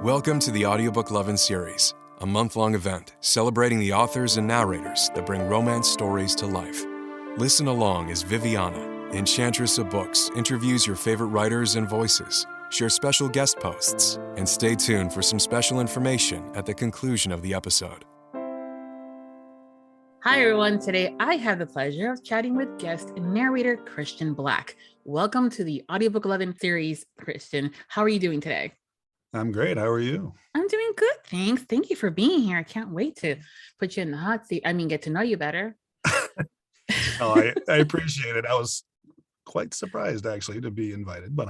Welcome to the Audiobook Lovin Series, a month-long event celebrating the authors and narrators that bring romance stories to life. Listen along as Viviana, Enchantress of Books, interviews your favorite writers and voices, share special guest posts, and stay tuned for some special information at the conclusion of the episode. Hi, everyone. Today, I have the pleasure of chatting with guest and narrator Christian Black. Welcome to the Audiobook Lovin Series, Christian. How are you doing today? I'm great. How are you? I'm doing good, thanks. Thank you for being here. I can't wait to put you in the hot seat. Get to know you better. I appreciate it. I was quite surprised actually to be invited, but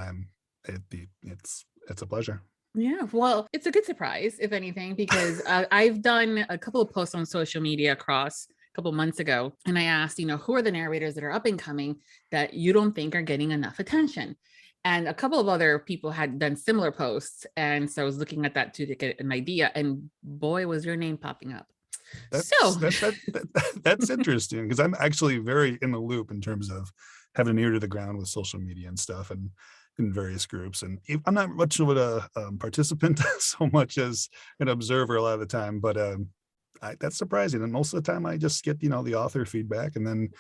it's a pleasure. Yeah, well, it's a good surprise, if anything, because I've done a couple of posts on social media across a couple of months ago, and I asked, who are the narrators that are up and coming that you don't think are getting enough attention? And a couple of other people had done similar posts. And so I was looking at that too to get an idea. And boy, was your name popping up. That's interesting because I'm actually very in the loop in terms of having an ear to the ground with social media and stuff and in various groups. And I'm not much of a participant so much as an observer a lot of the time, but that's surprising. And most of the time I just get, the author feedback and then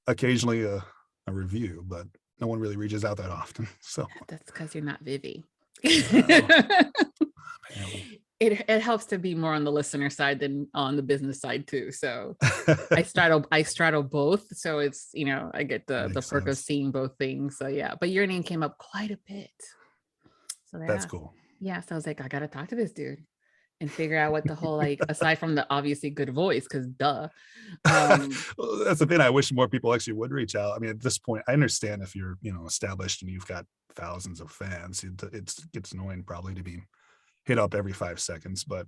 occasionally a review, but no one really reaches out that often. So that's because you're not Vivi. Apparently. It helps to be more on the listener side than on the business side too. So I straddle both. So it's, I get the perk of seeing both things. So yeah, but your name came up quite a bit. So that's cool. Yeah. So I was like, I got to talk to this dude and figure out what the whole, aside from the obviously good voice, because duh. Well, that's the thing. I wish more people actually would reach out. I mean, at this point, I understand if you're, established and you've got thousands of fans, it gets annoying probably to be hit up every 5 seconds. But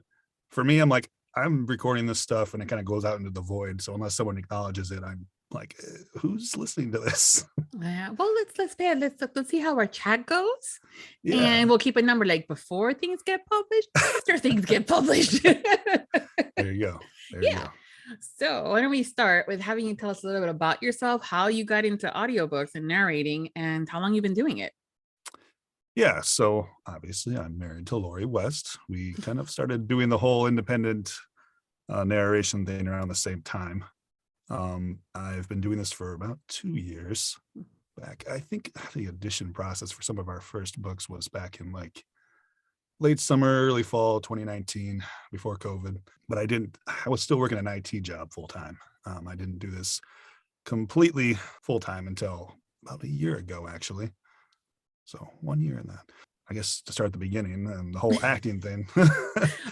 for me, I'm recording this stuff and it kind of goes out into the void. So unless someone acknowledges it, I'm like, who's listening to this? Yeah. Well, let's see how our chat goes. Yeah. And we'll keep a number before things get published, after things get published. There you go. There you go. So why don't we start with having you tell us a little bit about yourself, how you got into audiobooks and narrating, and how long you've been doing it. Yeah, so obviously I'm married to Lori West. We kind of started doing the whole independent narration thing around the same time. I've been doing this for about 2 years back. I think the audition process for some of our first books was back in late summer, early fall 2019, before COVID. But I was still working an IT job full time. I didn't do this completely full time until about a year ago, actually. So 1 year in that. I guess to start at the beginning and the whole acting thing.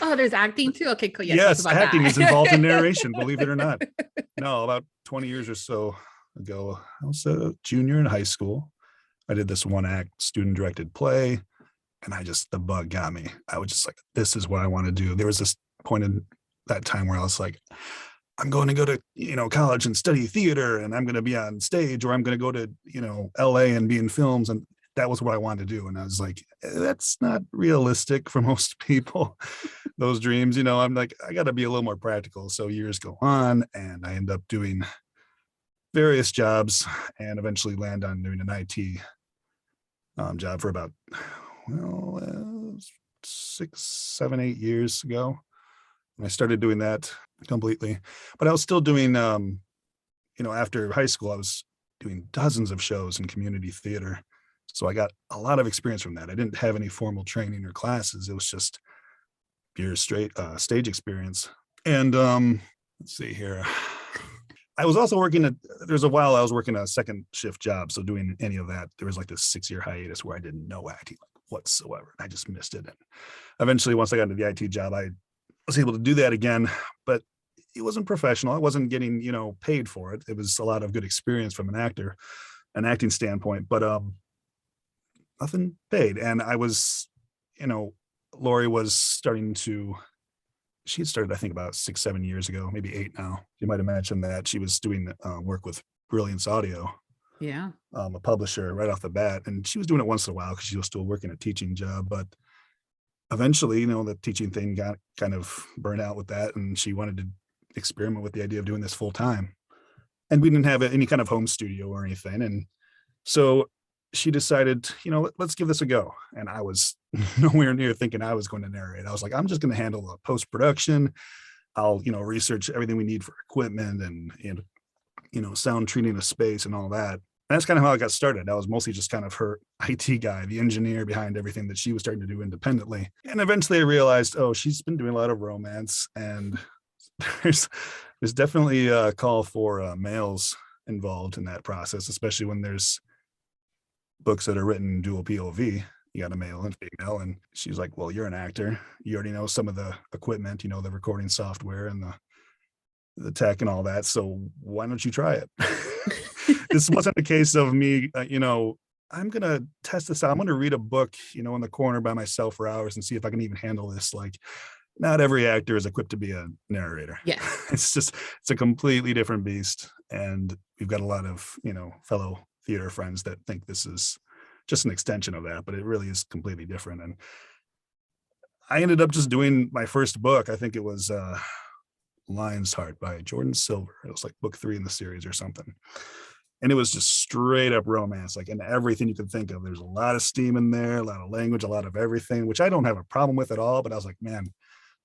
Oh, there's acting too? Okay, cool. Yeah, yes, acting is involved in narration, believe it or not. No, about 20 years or so ago, I was a junior in high school. I did this one act student directed play and the bug got me. I was just like, this is what I want to do. There was this point in that time where I was like, I'm going to go to, college and study theater and I'm going to be on stage, or I'm going to go to, LA and be in films. And that was what I wanted to do. And I was like, that's not realistic for most people, those dreams, I'm like, I got to be a little more practical. So years go on and I end up doing various jobs and eventually land on doing an IT job for about, 6, 7, 8 years ago. And I started doing that completely, but I was still doing, after high school, I was doing dozens of shows in community theater. So I got a lot of experience from that. I didn't have any formal training or classes. It was just pure straight stage experience. And let's see here. I was also there's a while I was working a second shift job. So doing any of that, there was this 6-year hiatus where I didn't know acting whatsoever. I just missed it. And eventually, once I got into the IT job, I was able to do that again, but it wasn't professional. I wasn't getting, paid for it. It was a lot of good experience from an acting standpoint, but nothing paid. And I was, Lori was she had started, I think about 6, 7 years ago, maybe 8 now. You might imagine that she was doing work with Brilliance Audio. Yeah. A publisher right off the bat. And she was doing it once in a while because she was still working a teaching job. But eventually, the teaching thing got kind of burnt out with that. And she wanted to experiment with the idea of doing this full time. And we didn't have any kind of home studio or anything. And so she decided, let's give this a go. And I was nowhere near thinking I was going to narrate. I was like, I'm just going to handle the post-production. I'll, research everything we need for equipment and sound treating of space and all that. And that's kind of how I got started. I was mostly just kind of her IT guy, the engineer behind everything that she was starting to do independently. And eventually I realized, oh, she's been doing a lot of romance, and there's definitely a call for males involved in that process, especially when there's books that are written dual POV. You got a male and female. And she's like, well, you're an actor. You already know some of the equipment, the recording software and the tech and all that. So why don't you try it? This wasn't a case of me, I'm going to test this out. I'm going to read a book, in the corner by myself for hours and see if I can even handle this. Like, not every actor is equipped to be a narrator. Yeah. It's a completely different beast. And we've got a lot of, fellow theater friends that think this is just an extension of that, but it really is completely different. And I ended up just doing my first book. I think it was Lion's Heart by Jordan Silver. It was like book 3 in the series or something. And it was just straight up romance, like in everything you could think of. There's a lot of steam in there, a lot of language, a lot of everything, which I don't have a problem with at all. But I was like, man,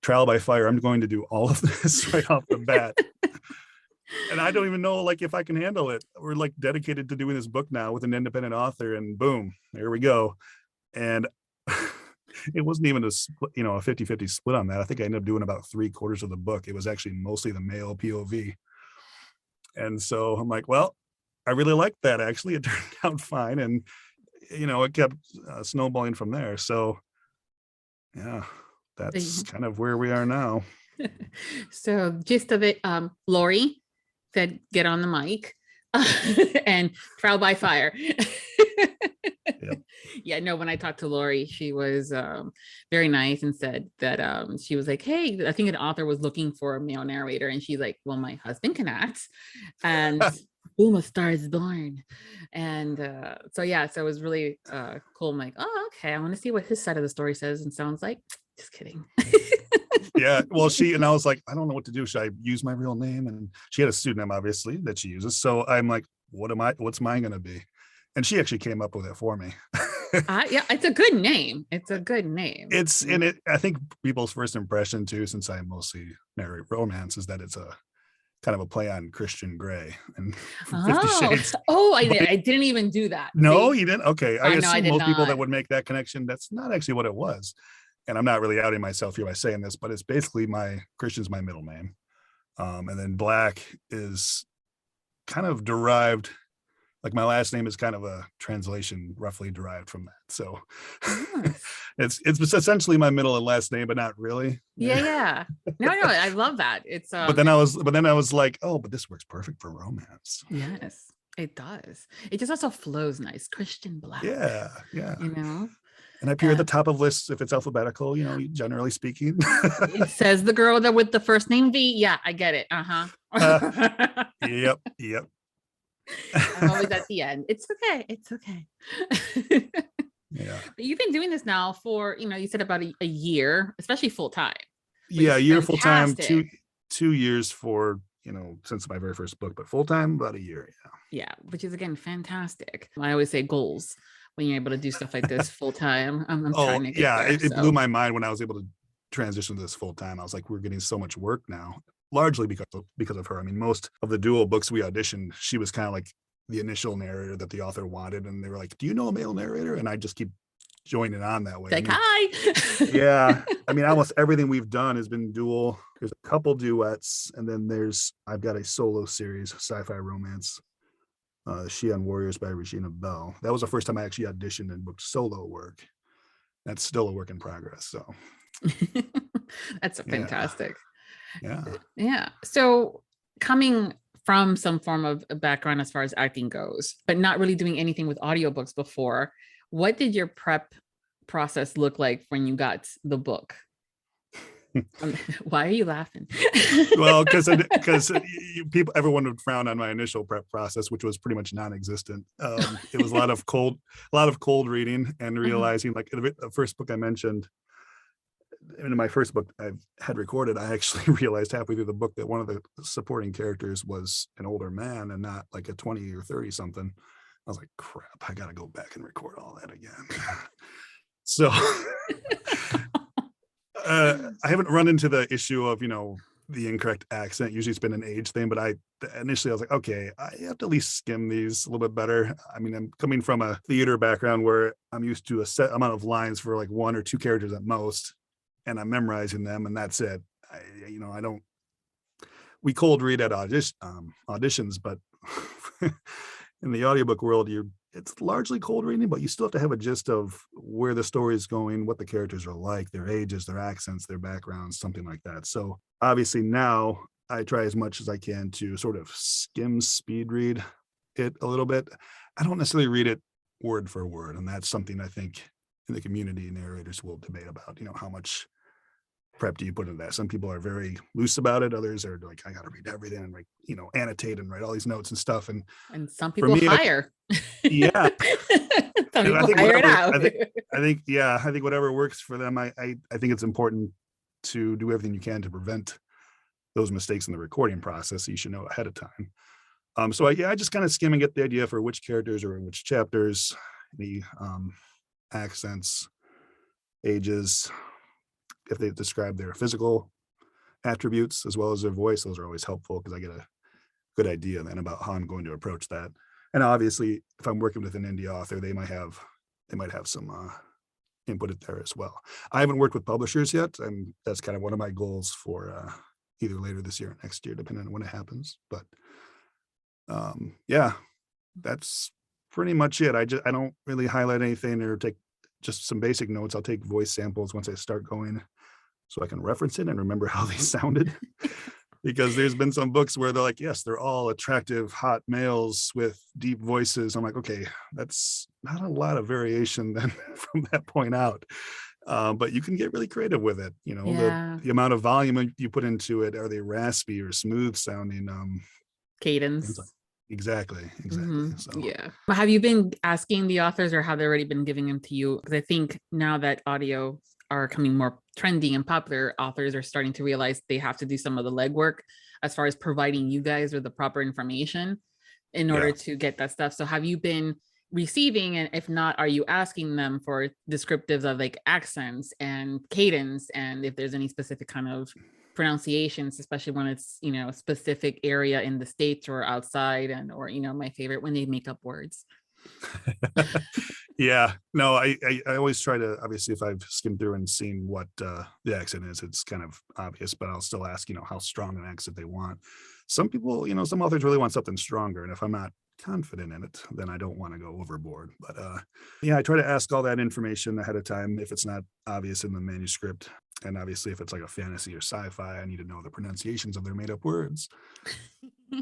trial by fire, I'm going to do all of this right off the bat. And I don't even know, like, if I can handle it. We're like dedicated to doing this book now with an independent author, and boom, there we go. And it wasn't even a 50-50 split on that. I think I ended up doing about 3/4 of the book. It was actually mostly the male POV. And so I'm like, well, I really liked that. Actually, it turned out fine. And, it kept snowballing from there. So yeah, that's kind of where we are now. So gist of it, Lori said, get on the mic and trial by fire. Yep. Yeah, no, when I talked to Lori, she was very nice and said that she was like, hey, I think an author was looking for a male narrator. And she's like, well, my husband can act. And boom, a star is born. And so it was really cool. I'm like, oh, okay, I want to see what his side of the story says and sounds like. Just kidding. Yeah, well, I was like, I don't know what to do. Should I use my real name? And she had a pseudonym, obviously, that she uses. So I'm like, what's mine going to be? And she actually came up with it for me. Yeah, it's a good name. It's a good name. I think people's first impression too, since I mostly narrate romance, is that it's a kind of a play on Christian Grey and 50 Shades. Oh, I didn't even do that. No, you didn't? Okay. I assume most people not. that would make that connection, that's not actually what it was. And I'm not really outing myself here by saying this, but it's basically Christian's my middle name. And then Black is kind of derived, like my last name is kind of a translation roughly derived from that. So it's essentially my middle and last name, but not really. Yeah. No, I love that. It's but then I was like, oh, but this works perfect for romance. Yes, it does. It just also flows nice. Christian Black. Yeah. And I appear at the top of lists if it's alphabetical, generally speaking. It says the girl with the first name V. Yeah, I get it. Yep. I'm always at the end. It's okay. Yeah. But you've been doing this now for, you said about a year, especially full time. Yeah, a year full time, 2 years for, since my very first book, but full time about a year. Yeah, which is again fantastic. I always say goals. When you're able to do stuff like this full time, I'm trying to get there, it blew my mind when I was able to transition to this full time. I was like, we're getting so much work now, largely because of her. I mean, most of the dual books we auditioned, she was kind of like the initial narrator that the author wanted, and they were like, "Do you know a male narrator?" And I just keep joining on that way. Like, hi. Yeah, I mean, almost everything we've done has been dual. There's a couple duets, and then I've got a solo series, sci-fi romance. She on Warriors by Regina Bell. That was the first time I actually auditioned and booked solo work. That's still a work in progress. So that's fantastic. Yeah. So coming from some form of a background as far as acting goes, but not really doing anything with audiobooks before, what did your prep process look like when you got the book? Why are you laughing? Well, because everyone would frown on my initial prep process, which was pretty much non-existent. It was a lot of cold reading and realizing, like the first book I mentioned, in my first book I had recorded, I actually realized halfway through the book that one of the supporting characters was an older man and not like a 20 or 30 something. I was like, crap, I got to go back and record all that again. So I haven't run into the issue of, the incorrect accent. Usually it's been an age thing, but initially I was like, okay, I have to at least skim these a little bit better. I mean, I'm coming from a theater background where I'm used to a set amount of lines for like 1 or 2 characters at most, and I'm memorizing them, and that's it. I don't. We cold read at auditions, but in the audiobook world, it's largely cold reading, but you still have to have a gist of where the story is going, what the characters are like, their ages, their accents, their backgrounds, something like that. So obviously now I try as much as I can to sort of skim speed read it a little bit. I don't necessarily read it word for word. And that's something I think in the community narrators will debate about, how much prep do you put into that? Some people are very loose about it. Others are like, I got to read everything and annotate and write all these notes and stuff. And some for people me, hire. Yeah. Some people I think hire it out. I think whatever works for them. I think it's important to do everything you can to prevent those mistakes in the recording process. So you should know ahead of time. So I just kind of skim and get the idea for which characters are in which chapters, the accents, ages, if they describe their physical attributes as well as their voice. Those are always helpful because I get a good idea then about how I'm going to approach that. And obviously, if I'm working with an indie author, they might have some input in there as well. I haven't worked with publishers yet, and that's kind of one of my goals for either later this year or next year, depending on when it happens. But that's pretty much it. I don't really highlight anything or take just some basic notes. I'll take voice samples once I start going, so I can reference it and remember how they sounded. Because there's been some books where they're like, yes, they're all attractive, hot males with deep voices. I'm like, okay, that's not a lot of variation then from that point out. But you can get really creative with it. The amount of volume you put into it. Are they raspy or smooth sounding? Cadence. Exactly. Mm-hmm. So. Yeah. Have you been asking the authors, or have they already been giving them to you? Because I think now that audio are coming more trendy and popular, authors are starting to realize they have to do some of the legwork as far as providing you guys with the proper information in order to get that stuff. So have you been receiving, and if not, are you asking them for descriptives of like accents and cadence, and if there's any specific kind of pronunciations, especially when it's a specific area in the States or outside, and or my favorite, when they make up words. Yeah, no, I always try to, obviously, if I've skimmed through and seen what the accent is, it's kind of obvious, but I'll still ask, how strong an accent they want. Some people, some authors really want something stronger, and if I'm not confident in it, then I don't want to go overboard. But I try to ask all that information ahead of time if it's not obvious in the manuscript. And obviously, if it's like a fantasy or sci-fi, I need to know the pronunciations of their made-up words.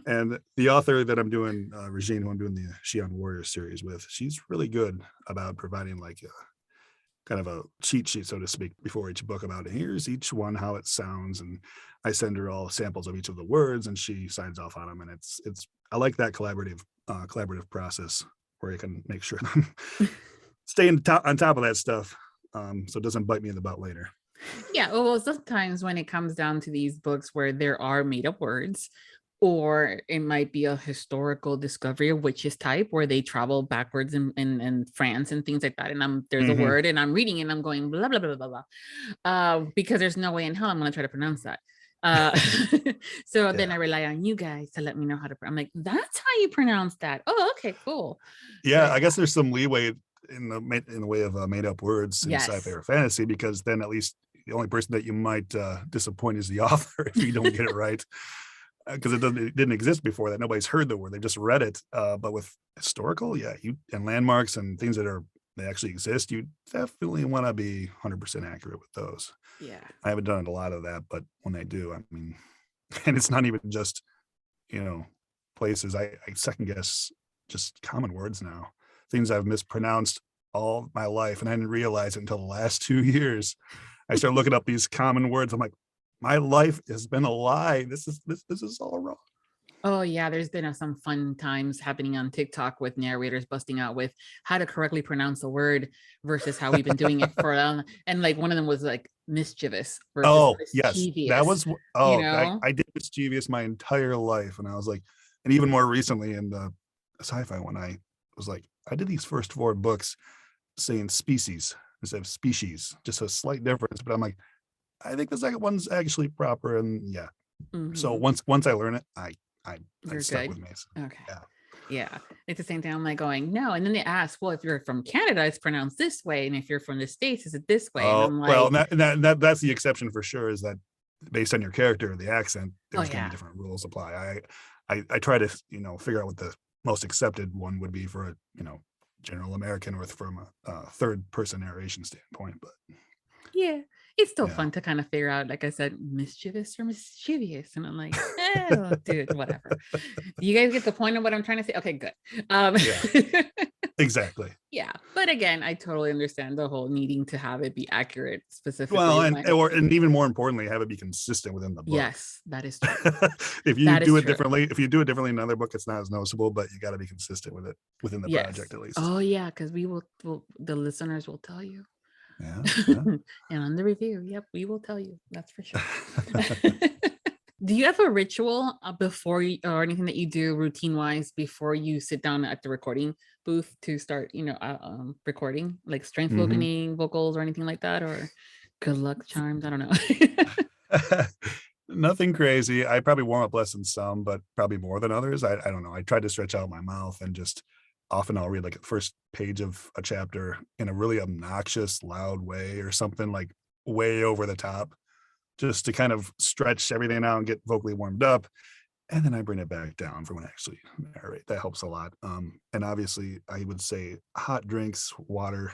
And the author that I'm doing, Regine, who I'm doing the She on Warrior series with, she's really good about providing like a kind of a cheat sheet, so to speak, before each book about here's each one, how it sounds. And I send her all samples of each of the words and she signs off on them. And it's I like that collaborative process where you can make sure stay on top of that stuff, so it doesn't bite me in the butt later. Yeah, well, sometimes when it comes down to these books where there are made up words, or it might be a historical discovery of witches type where they travel backwards in France and things like that. And there's a word and I'm reading it and I'm going blah, blah, blah, blah, blah. Because there's no way in hell I'm going to try to pronounce that. Then I rely on you guys to let me know how to, I'm like, that's how you pronounce that. Oh, okay, cool. Yeah, I guess there's some leeway in the way of made up words in sci-fi or fantasy, because then at least the only person that you might disappoint is the author if you don't get it right. Because it didn't exist before that. Nobody's heard the word. They just read it. But with historical, and landmarks and things that they actually exist, you definitely want to be 100% accurate with those. Yeah. I haven't done a lot of that, but when I do, I mean, and it's not even just, places. I second guess just common words now. Things I've mispronounced all my life, and I didn't realize it until the last 2 years. I started looking up these common words. I'm like, my life has been a lie. This is all wrong. Oh yeah, there's been some fun times happening on TikTok with narrators busting out with how to correctly pronounce a word versus how we've been doing it for and like one of them was like mischievous versus mischievous. Yes, that was I did mischievous my entire life, and I was like, and even more recently in the sci-fi one, I was like, I did these first 4 books saying species instead of species, just a slight difference. But I'm like, I think the second one's actually proper. And yeah. So Mhm. once I learn it, I You're stuck good. with me. So, Okay. yeah. Yeah. At the same time, I'm like going, no. And then they ask, well, if you're from Canada, it's pronounced this way. And if you're from the States, is it this way? And Oh, I'm well, like, that's the exception for sure, is that based on your character or the accent, oh there's going to yeah. be different rules apply. I try to, figure out what the most accepted one would be for a, general American or from a third person narration standpoint. But Yeah. It's still yeah, fun to kind of figure out, like I said, mischievous or mischievous. And I'm like, oh, dude, whatever. You guys get the point of what I'm trying to say? Okay, good. yeah, exactly. Yeah. But again, I totally understand the whole needing to have it be accurate specifically. Well, I'm and like, and even more importantly, have it be consistent within the book. yes, that is true. If you That is do it true. differently, if you do it differently in another book, it's not as noticeable, but you got to be consistent with it within the Yes. project at least. Oh, yeah, because the listeners will tell you. Yeah. And on the review, yep, we will tell you. That's for sure. Do you have a ritual before you, or anything that you do routine wise before you sit down at the recording booth to start, recording, like strength Mhm. opening vocals or anything like that, or good luck charms? I don't know. Nothing crazy. I probably warm up less than some, but probably more than others. I don't know. I try to stretch out my mouth and just often I'll read like the first page of a chapter in a really obnoxious, loud way or something like way over the top, just to kind of stretch everything out and get vocally warmed up. And then I bring it back down for when I actually narrate. That helps a lot. And obviously, I would say hot drinks, water,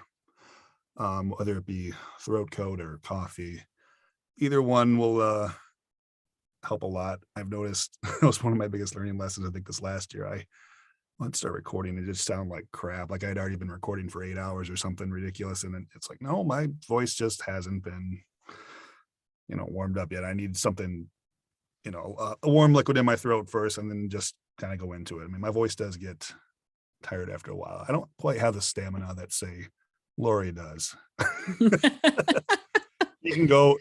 whether it be throat coat or coffee, either one will help a lot. I've noticed that was one of my biggest learning lessons. I think this last year, I once started recording, it just sounded like crap. Like I'd already been recording for 8 hours or something ridiculous. And then it's like, no, my voice just hasn't been, warmed up yet. I need something, a warm liquid in my throat first and then just kind of go into it. I mean, my voice does get tired after a while. I don't quite have the stamina that, say, Lori does.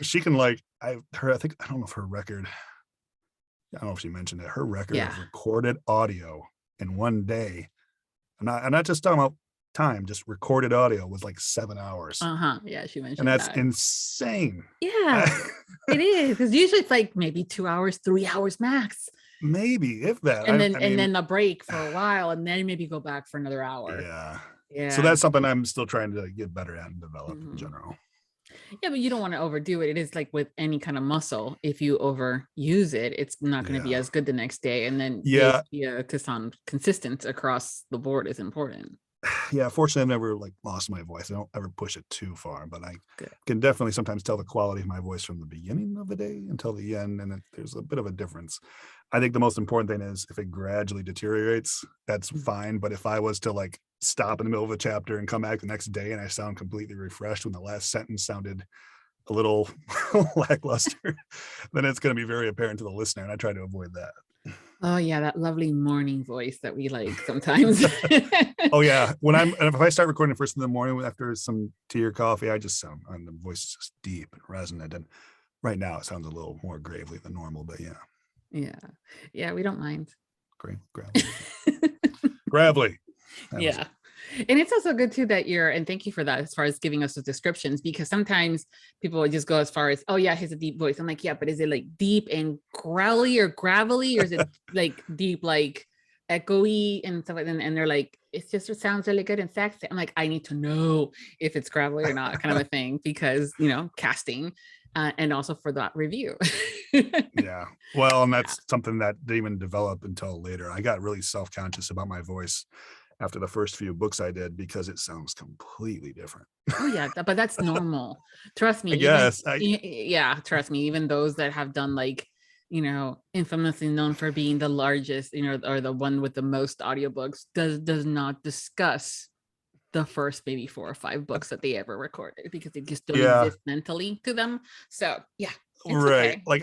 She can like, I think, I don't know if her record, I don't know if she mentioned it, her record Yeah. of recorded audio in one day. I'm not just talking about time, just recorded audio was like 7 hours. Yeah, she And mentioned that's that. insane. Yeah, it is, because usually it's like maybe 2 hours, 3 hours max. Maybe if that. And I then mean, and then a break for a while, and then maybe go back for another hour. yeah. Yeah. So that's something I'm still trying to get better at and develop in general. Yeah, but you don't want to overdo it. It is like with any kind of muscle. If you overuse it, it's not going to be Yeah. as good the next day. And then Yeah. to sound consistent across the board is important. Yeah, fortunately, I've never like lost my voice. I don't ever push it too far, but I Good. can definitely sometimes tell the quality of my voice from the beginning of the day until the end, and there's a bit of a difference. I think the most important thing is if it gradually deteriorates, that's fine. But if I was to like stop in the middle of a chapter and come back the next day and I sound completely refreshed when the last sentence sounded a little lackluster, then it's going to be very apparent to the listener, and I try to avoid that. Oh yeah, that lovely morning voice that we like sometimes. Oh yeah, if I start recording first in the morning after some tea or coffee, I just sound, and the voice is just deep and resonant. And right now it sounds a little more gravely than normal, but yeah. Yeah, we don't mind. Gravelly. Yeah. And it's also good too that and thank you for that as far as giving us the descriptions, because sometimes people would just go as far as, oh yeah, he has a deep voice. I'm like, yeah, but is it like deep and growly or gravelly, or is it like deep, like echoey and stuff like that? And they're like, it sounds really good and sexy. I'm like, I need to know if it's gravelly or not, kind of a thing, because casting and also for that review. Yeah. Well, and that's something that didn't even develop until later. I got really self-conscious about my voice after the first few books I did because it sounds completely different. Oh yeah, but that's normal. Trust me. Trust me. Even those that have done like, infamously known for being the largest, or the one with the most audiobooks, does not discuss the first maybe 4 or 5 books that they ever recorded, because they just don't exist mentally to them. So yeah, right. Okay. Like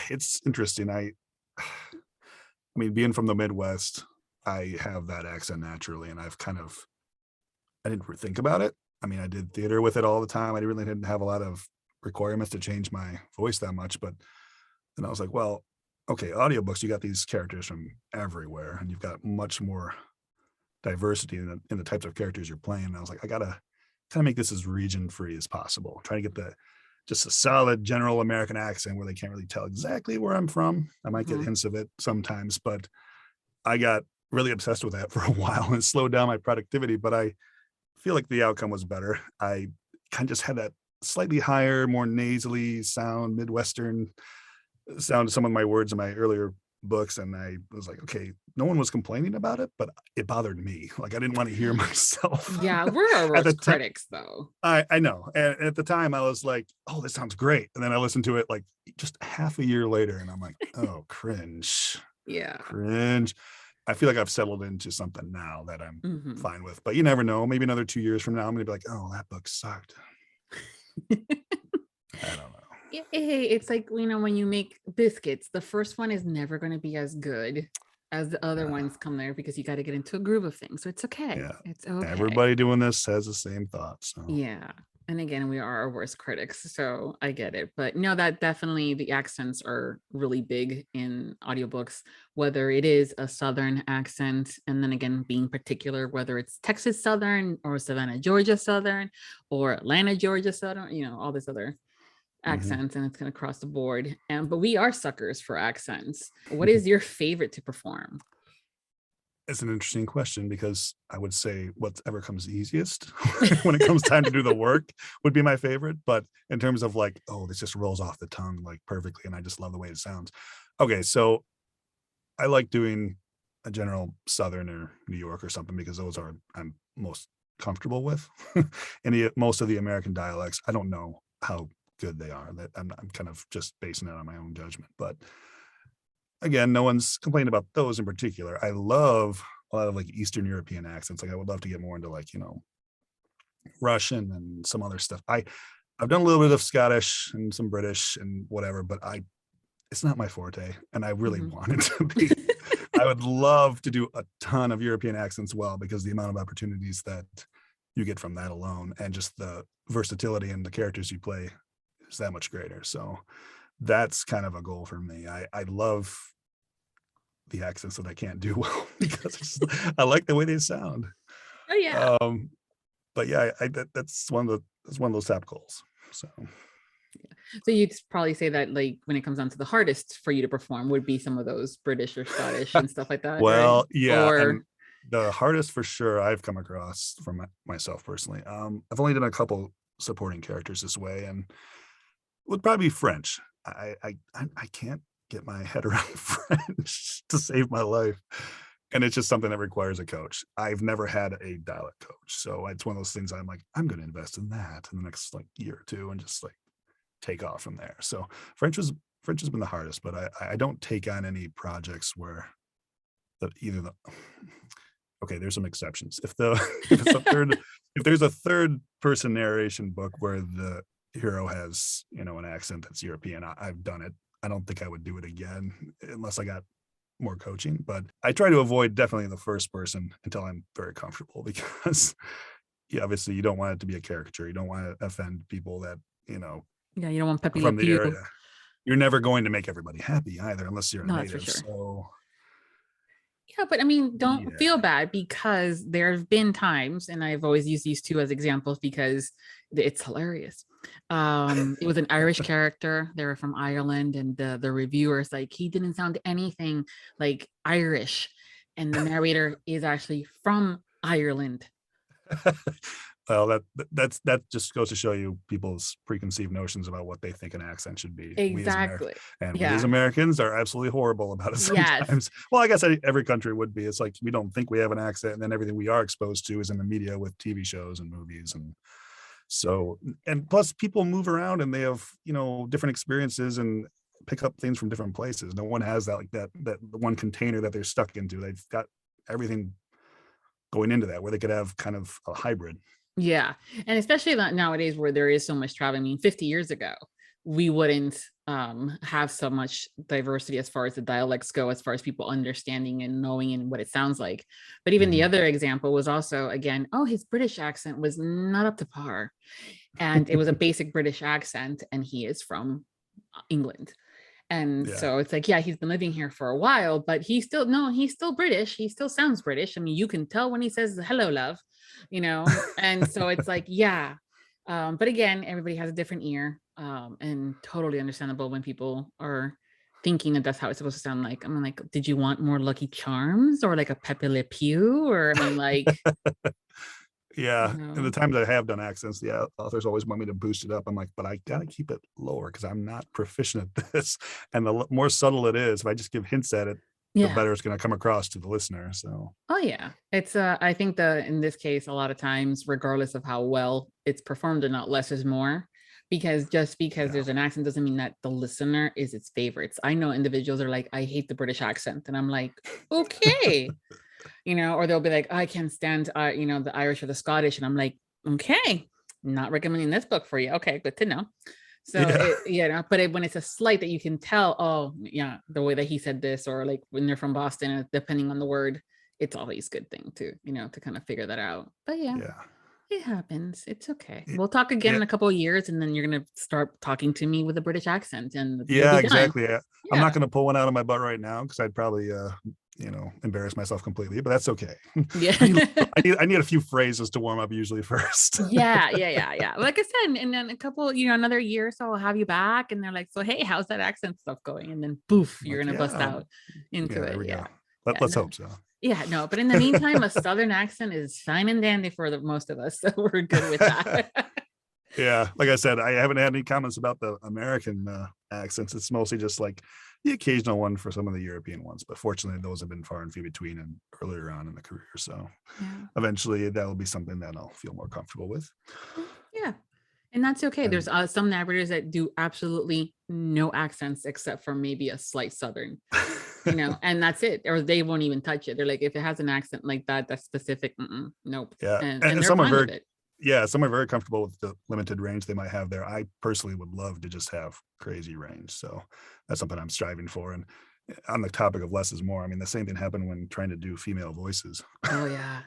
it's interesting. I mean, being from the Midwest, I have that accent naturally, and I didn't think about it. I mean, I did theater with it all the time. I really didn't have a lot of requirements to change my voice that much, but then I was like, well, okay, audiobooks, you got these characters from everywhere, and you've got much more diversity in the types of characters you're playing. And I was like, I gotta kind of make this as region free as possible. Try to get just a solid general American accent where they can't really tell exactly where I'm from. I might get hints of it sometimes, but I got really obsessed with that for a while and it slowed down my productivity, but I feel like the outcome was better. I kind of just had that slightly higher, more nasally sound, Midwestern sound to some of my words in my earlier books. And I was like, okay, no one was complaining about it, but it bothered me. Like I didn't want to hear myself. Yeah, we're our At the worst critics though. I know. And at the time I was like, oh, this sounds great. And then I listened to it like just half a year later and I'm like, oh, cringe. Yeah. Cringe. I feel like I've settled into something now that I'm fine with, but you never know. Maybe another 2 years from now, I'm going to be like, oh, that book sucked. I don't know. Hey, it's like, when you make biscuits, the first one is never going to be as good as the other ones come there because you got to get into a groove of things. So it's okay. Yeah. It's okay. Everybody doing this has the same thoughts. So. Yeah. And again, we are our worst critics, so I get it. But no, that definitely the accents are really big in audiobooks, whether it is a Southern accent, and then again, being particular, whether it's Texas Southern or Savannah, Georgia Southern or Atlanta, Georgia Southern, all this other accents, and it's going to cross the board. But we are suckers for accents. What is your favorite to perform? It's an interesting question because I would say whatever comes easiest when it comes time to do the work would be my favorite. But in terms of like, oh, this just rolls off the tongue like perfectly and I just love the way it sounds. Okay, so I like doing a general Southern or New York or something because those are I'm most comfortable with. Most of the American dialects, I don't know how good they are. That I'm kind of just basing it on my own judgment. But again, no one's complaining about those in particular. I love a lot of like Eastern European accents. Like I would love to get more into like, Russian and some other stuff. I've done a little bit of Scottish and some British and whatever, but it's not my forte. And I really want it to be. I would love to do a ton of European accents well, because the amount of opportunities that you get from that alone and just the versatility in the characters you play is that much greater. So that's kind of a goal for me. I love the accents that I can't do well because I like the way they sound. Oh yeah. But yeah, that's one of those top goals. So you'd probably say that like when it comes down to the hardest for you to perform would be some of those British or Scottish and stuff like that. Well, right? yeah. Or And the hardest for sure I've come across from myself personally. I've only done a couple supporting characters this way, and would probably be French. I can't get my head around French to save my life. And it's just something that requires a coach. I've never had a dialect coach. So it's one of those things I'm like, I'm going to invest in that in the next like year or two and just like take off from there. So French has been the hardest, but I don't take on any projects where okay, there's some exceptions. If there's a third person narration book where the hero has, an accent that's European, I've done it. I don't think I would do it again unless I got more coaching, but I try to avoid definitely the first person until I'm very comfortable, because obviously you don't want it to be a caricature. You don't want to offend people that, yeah, you don't want Pepe from Le the Pew. area. You're never going to make everybody happy either, unless you're a No, that's native. for sure. So yeah, but I mean, don't feel bad, because there have been times, and I've always used these two as examples because it's hilarious. It was an Irish character. They were from Ireland, and the reviewer's like, he didn't sound anything like Irish, and the narrator is actually from Ireland. well, that just goes to show you people's preconceived notions about what they think an accent should be. Exactly. We as Americans are absolutely horrible about it sometimes. Yes. Well, I guess every country would be. It's like we don't think we have an accent, and then everything we are exposed to is in the media with TV shows and movies. And so, and plus people move around and they have, different experiences and pick up things from different places. No one has that one container that they're stuck into. They've got everything going into that, where they could have kind of a hybrid. Yeah. And especially nowadays where there is so much travel. I mean, 50 years ago, we wouldn't have so much diversity as far as the dialects go, as far as people understanding and knowing and what it sounds like. But even the other example was also, again, his British accent was not up to par. And it was a basic British accent, and he is from England. And Yeah. so it's like, yeah, he's been living here for a while, but he's still British. He still sounds British. I mean, you can tell when he says hello, love, and so it's like, yeah. But again, everybody has a different ear, and totally understandable when people are thinking that that's how it's supposed to sound like. I'm like, did you want more Lucky Charms or like a Pepe Le Pew? Or I mean, like, Yeah. And the times I have done accents, the authors always want me to boost it up. I'm like, but I got to keep it lower because I'm not proficient at this. And the more subtle it is, if I just give hints at it, the better it's going to come across to the listener. So, oh yeah, it's I think in this case, a lot of times, regardless of how well it's performed or not, less is more. Because just because there's an accent doesn't mean that the listener is its favorites. I know individuals are like, I hate the British accent, and I'm like, okay. Or they'll be like, I can't stand, the Irish or the Scottish. And I'm like, okay, not recommending this book for you. Okay, good to know. So, but when it's a slight that you can tell, oh, yeah, the way that he said this, or like when they're from Boston, depending on the word, it's always a good thing to kind of figure that out. But yeah. It happens. It's okay. We'll talk again in a couple of years, and then you're going to start talking to me with a British accent. And exactly. Yeah. I'm not going to pull one out of my butt right now because I'd probably, embarrass myself completely, but that's okay. Yeah. I need a few phrases to warm up usually first. Yeah. Like I said, and then a couple, another year or so, I'll have you back, and they're like, so, hey, how's that accent stuff going? And then poof, you're going to bust out into it. There we go. Yeah, Let's hope so. Yeah, no, but in the meantime, a Southern accent is fine and dandy for most of us, so we're good with that. Yeah, like I said, I haven't had any comments about the American accents. It's mostly just like the occasional one for some of the European ones, but fortunately, those have been far and few between and earlier on in the career. So eventually, that will be something that I'll feel more comfortable with. Yeah, and that's okay. And there's some narrators that do absolutely no accents except for maybe a slight Southern. And that's it, or they won't even touch it. They're like, if it has an accent like that, that's specific. Nope. Yeah, and they're some fine with it. Yeah, some are very comfortable with the limited range they might have there. I personally would love to just have crazy range, so that's something I'm striving for. And on the topic of less is more, I mean, the same thing happened when trying to do female voices. Oh yeah,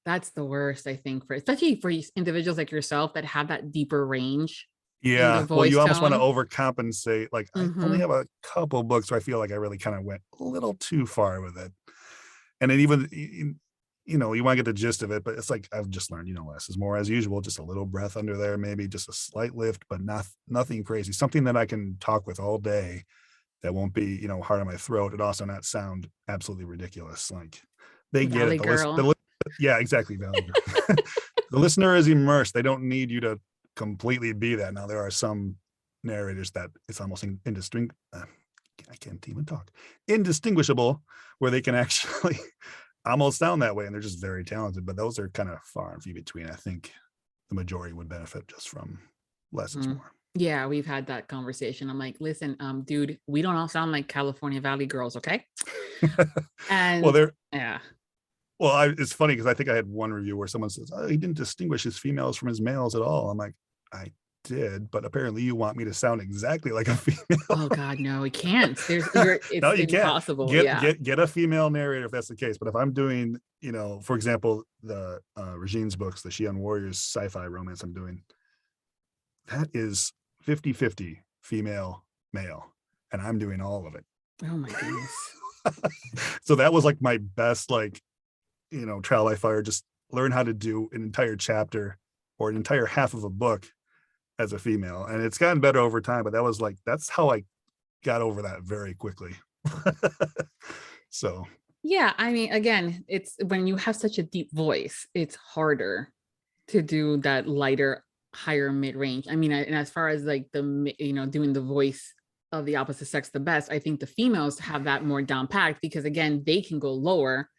that's the worst, I think, especially for individuals like yourself that have that deeper range. Yeah, well, you almost want to overcompensate. Like, I only have a couple books where I feel like I really kind of went a little too far with it. And it even, you want to get the gist of it, but it's like, I've just learned, less is more as usual, just a little breath under there, maybe just a slight lift, but nothing crazy. Something that I can talk with all day that won't be, hard on my throat. It also not sound absolutely ridiculous. Like, they get it. Yeah, exactly. Valley Girl. The listener is immersed. They don't need you to completely be that. Now there are some narrators that it's almost I can't even talk, indistinguishable, where they can actually almost sound that way, and they're just very talented, but those are kind of far and few between. I think the majority would benefit just from less is more. Yeah, we've had that conversation. I'm like, listen, dude, we don't all sound like California Valley girls, okay? And it's funny because I think I had one review where someone says, oh, he didn't distinguish his females from his males at all. I'm like, I did, but apparently you want me to sound exactly like a female. Oh God, no, we can't. It's impossible. Get a female narrator if that's the case. But if I'm doing, for example, the Regine's books, the Shion Warriors sci-fi romance I'm doing, that is 50-50 female, male, and I'm doing all of it. Oh my goodness. So that was like my best, trial by fire, just learn how to do an entire chapter or an entire half of a book as a female. And it's gotten better over time, but that's how I got over that very quickly. So. Yeah. I mean, again, it's when you have such a deep voice, it's harder to do that lighter, higher mid-range. I mean, and as far as like doing the voice of the opposite sex the best, I think the females have that more down packed because again, they can go lower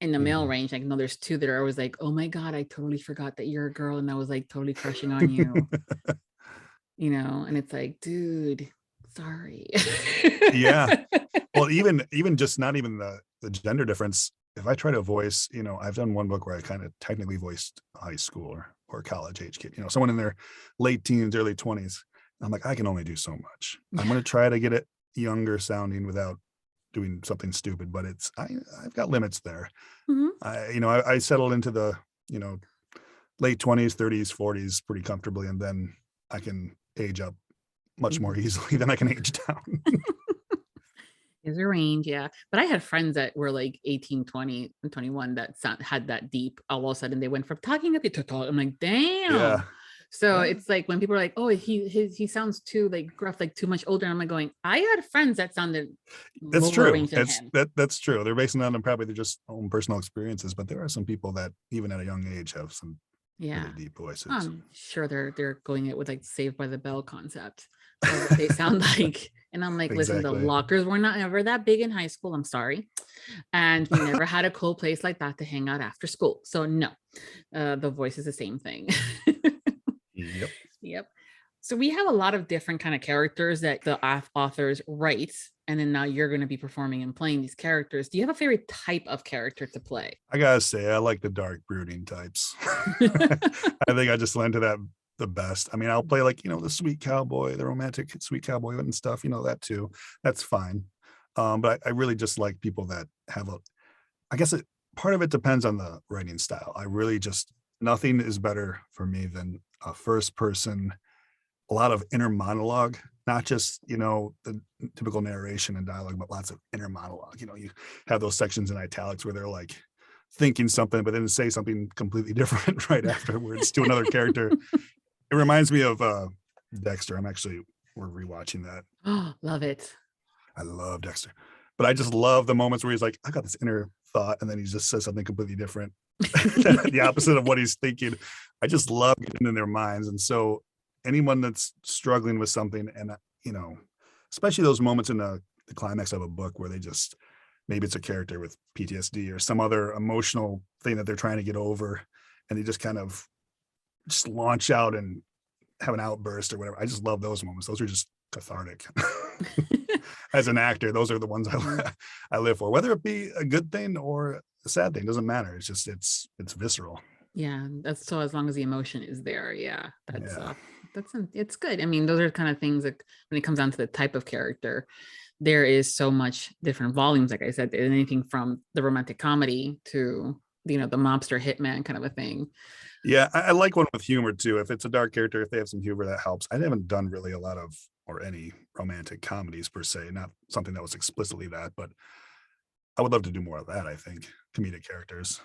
in the male range. Like, no, there's two that are always like, oh my God, I totally forgot that you're a girl. And I was like totally crushing on you, and it's like, dude, sorry. Yeah. Well, even just not even the gender difference. If I try to voice, I've done one book where I kind of technically voiced high school or college age kid, someone in their late teens, early 20s. I'm like, I can only do so much. I'm going to try to get it younger sounding without doing something stupid, but I've got limits there. I settled into the late 20s, 30s, 40s pretty comfortably, and then I can age up much more easily than I can age down. There's a range, yeah. But I had friends that were like 18, 20, and 21 that had that deep. All of a sudden, they went from talking up to talk. I'm like, damn. Yeah. So it's like when people are like, oh, he sounds too like gruff, like too much older. I'm like going, I had friends that sounded That's lower true. range than him. That's true. They're basing it on probably their just own personal experiences, but there are some people that even at a young age have some really deep voices. I'm sure they're going it with like Saved by the Bell concept. Or what they sound like. And I'm like, listen, the lockers were not ever that big in high school. I'm sorry. And we never had a cool place like that to hang out after school. So no, the voice is the same thing. Yep. So we have a lot of different kind of characters that the authors write. And then now you're going to be performing and playing these characters. Do you have a favorite type of character to play? I gotta say, I like the dark brooding types. I think I just lend to that the best. I mean, I'll play like, the sweet cowboy, the romantic sweet cowboy and stuff, that too. That's fine. But I really just like people that have I guess part of it depends on the writing style. I really nothing is better for me than a first person, a lot of inner monologue, not just, the typical narration and dialogue, but lots of inner monologue. You have those sections in italics where they're like thinking something, but then say something completely different right afterwards to another character. It reminds me of Dexter. We're rewatching that. Oh, love it. I love Dexter. But I just love the moments where he's like, I got this inner thought, and then he just says something completely different. The opposite of what he's thinking. I just love getting in their minds. And so anyone that's struggling with something, and especially those moments in the climax of a book where maybe it's a character with PTSD or some other emotional thing that they're trying to get over, and they just kind of just launch out and have an outburst or whatever. I just love those moments. Those are just cathartic. As an actor, those are the ones I live for, whether it be a good thing or a sad thing, doesn't matter. It's just, it's visceral. Yeah. That's so as long as the emotion is there. Yeah. It's good. I mean, those are kind of things that when it comes down to the type of character, there is so much different volumes. Like I said, anything from the romantic comedy to, the mobster hitman kind of a thing. Yeah, I like one with humor too. If it's a dark character, if they have some humor, that helps. I haven't done really a lot of or any romantic comedies per se, not something that was explicitly that, but I would love to do more of that. I think comedic characters.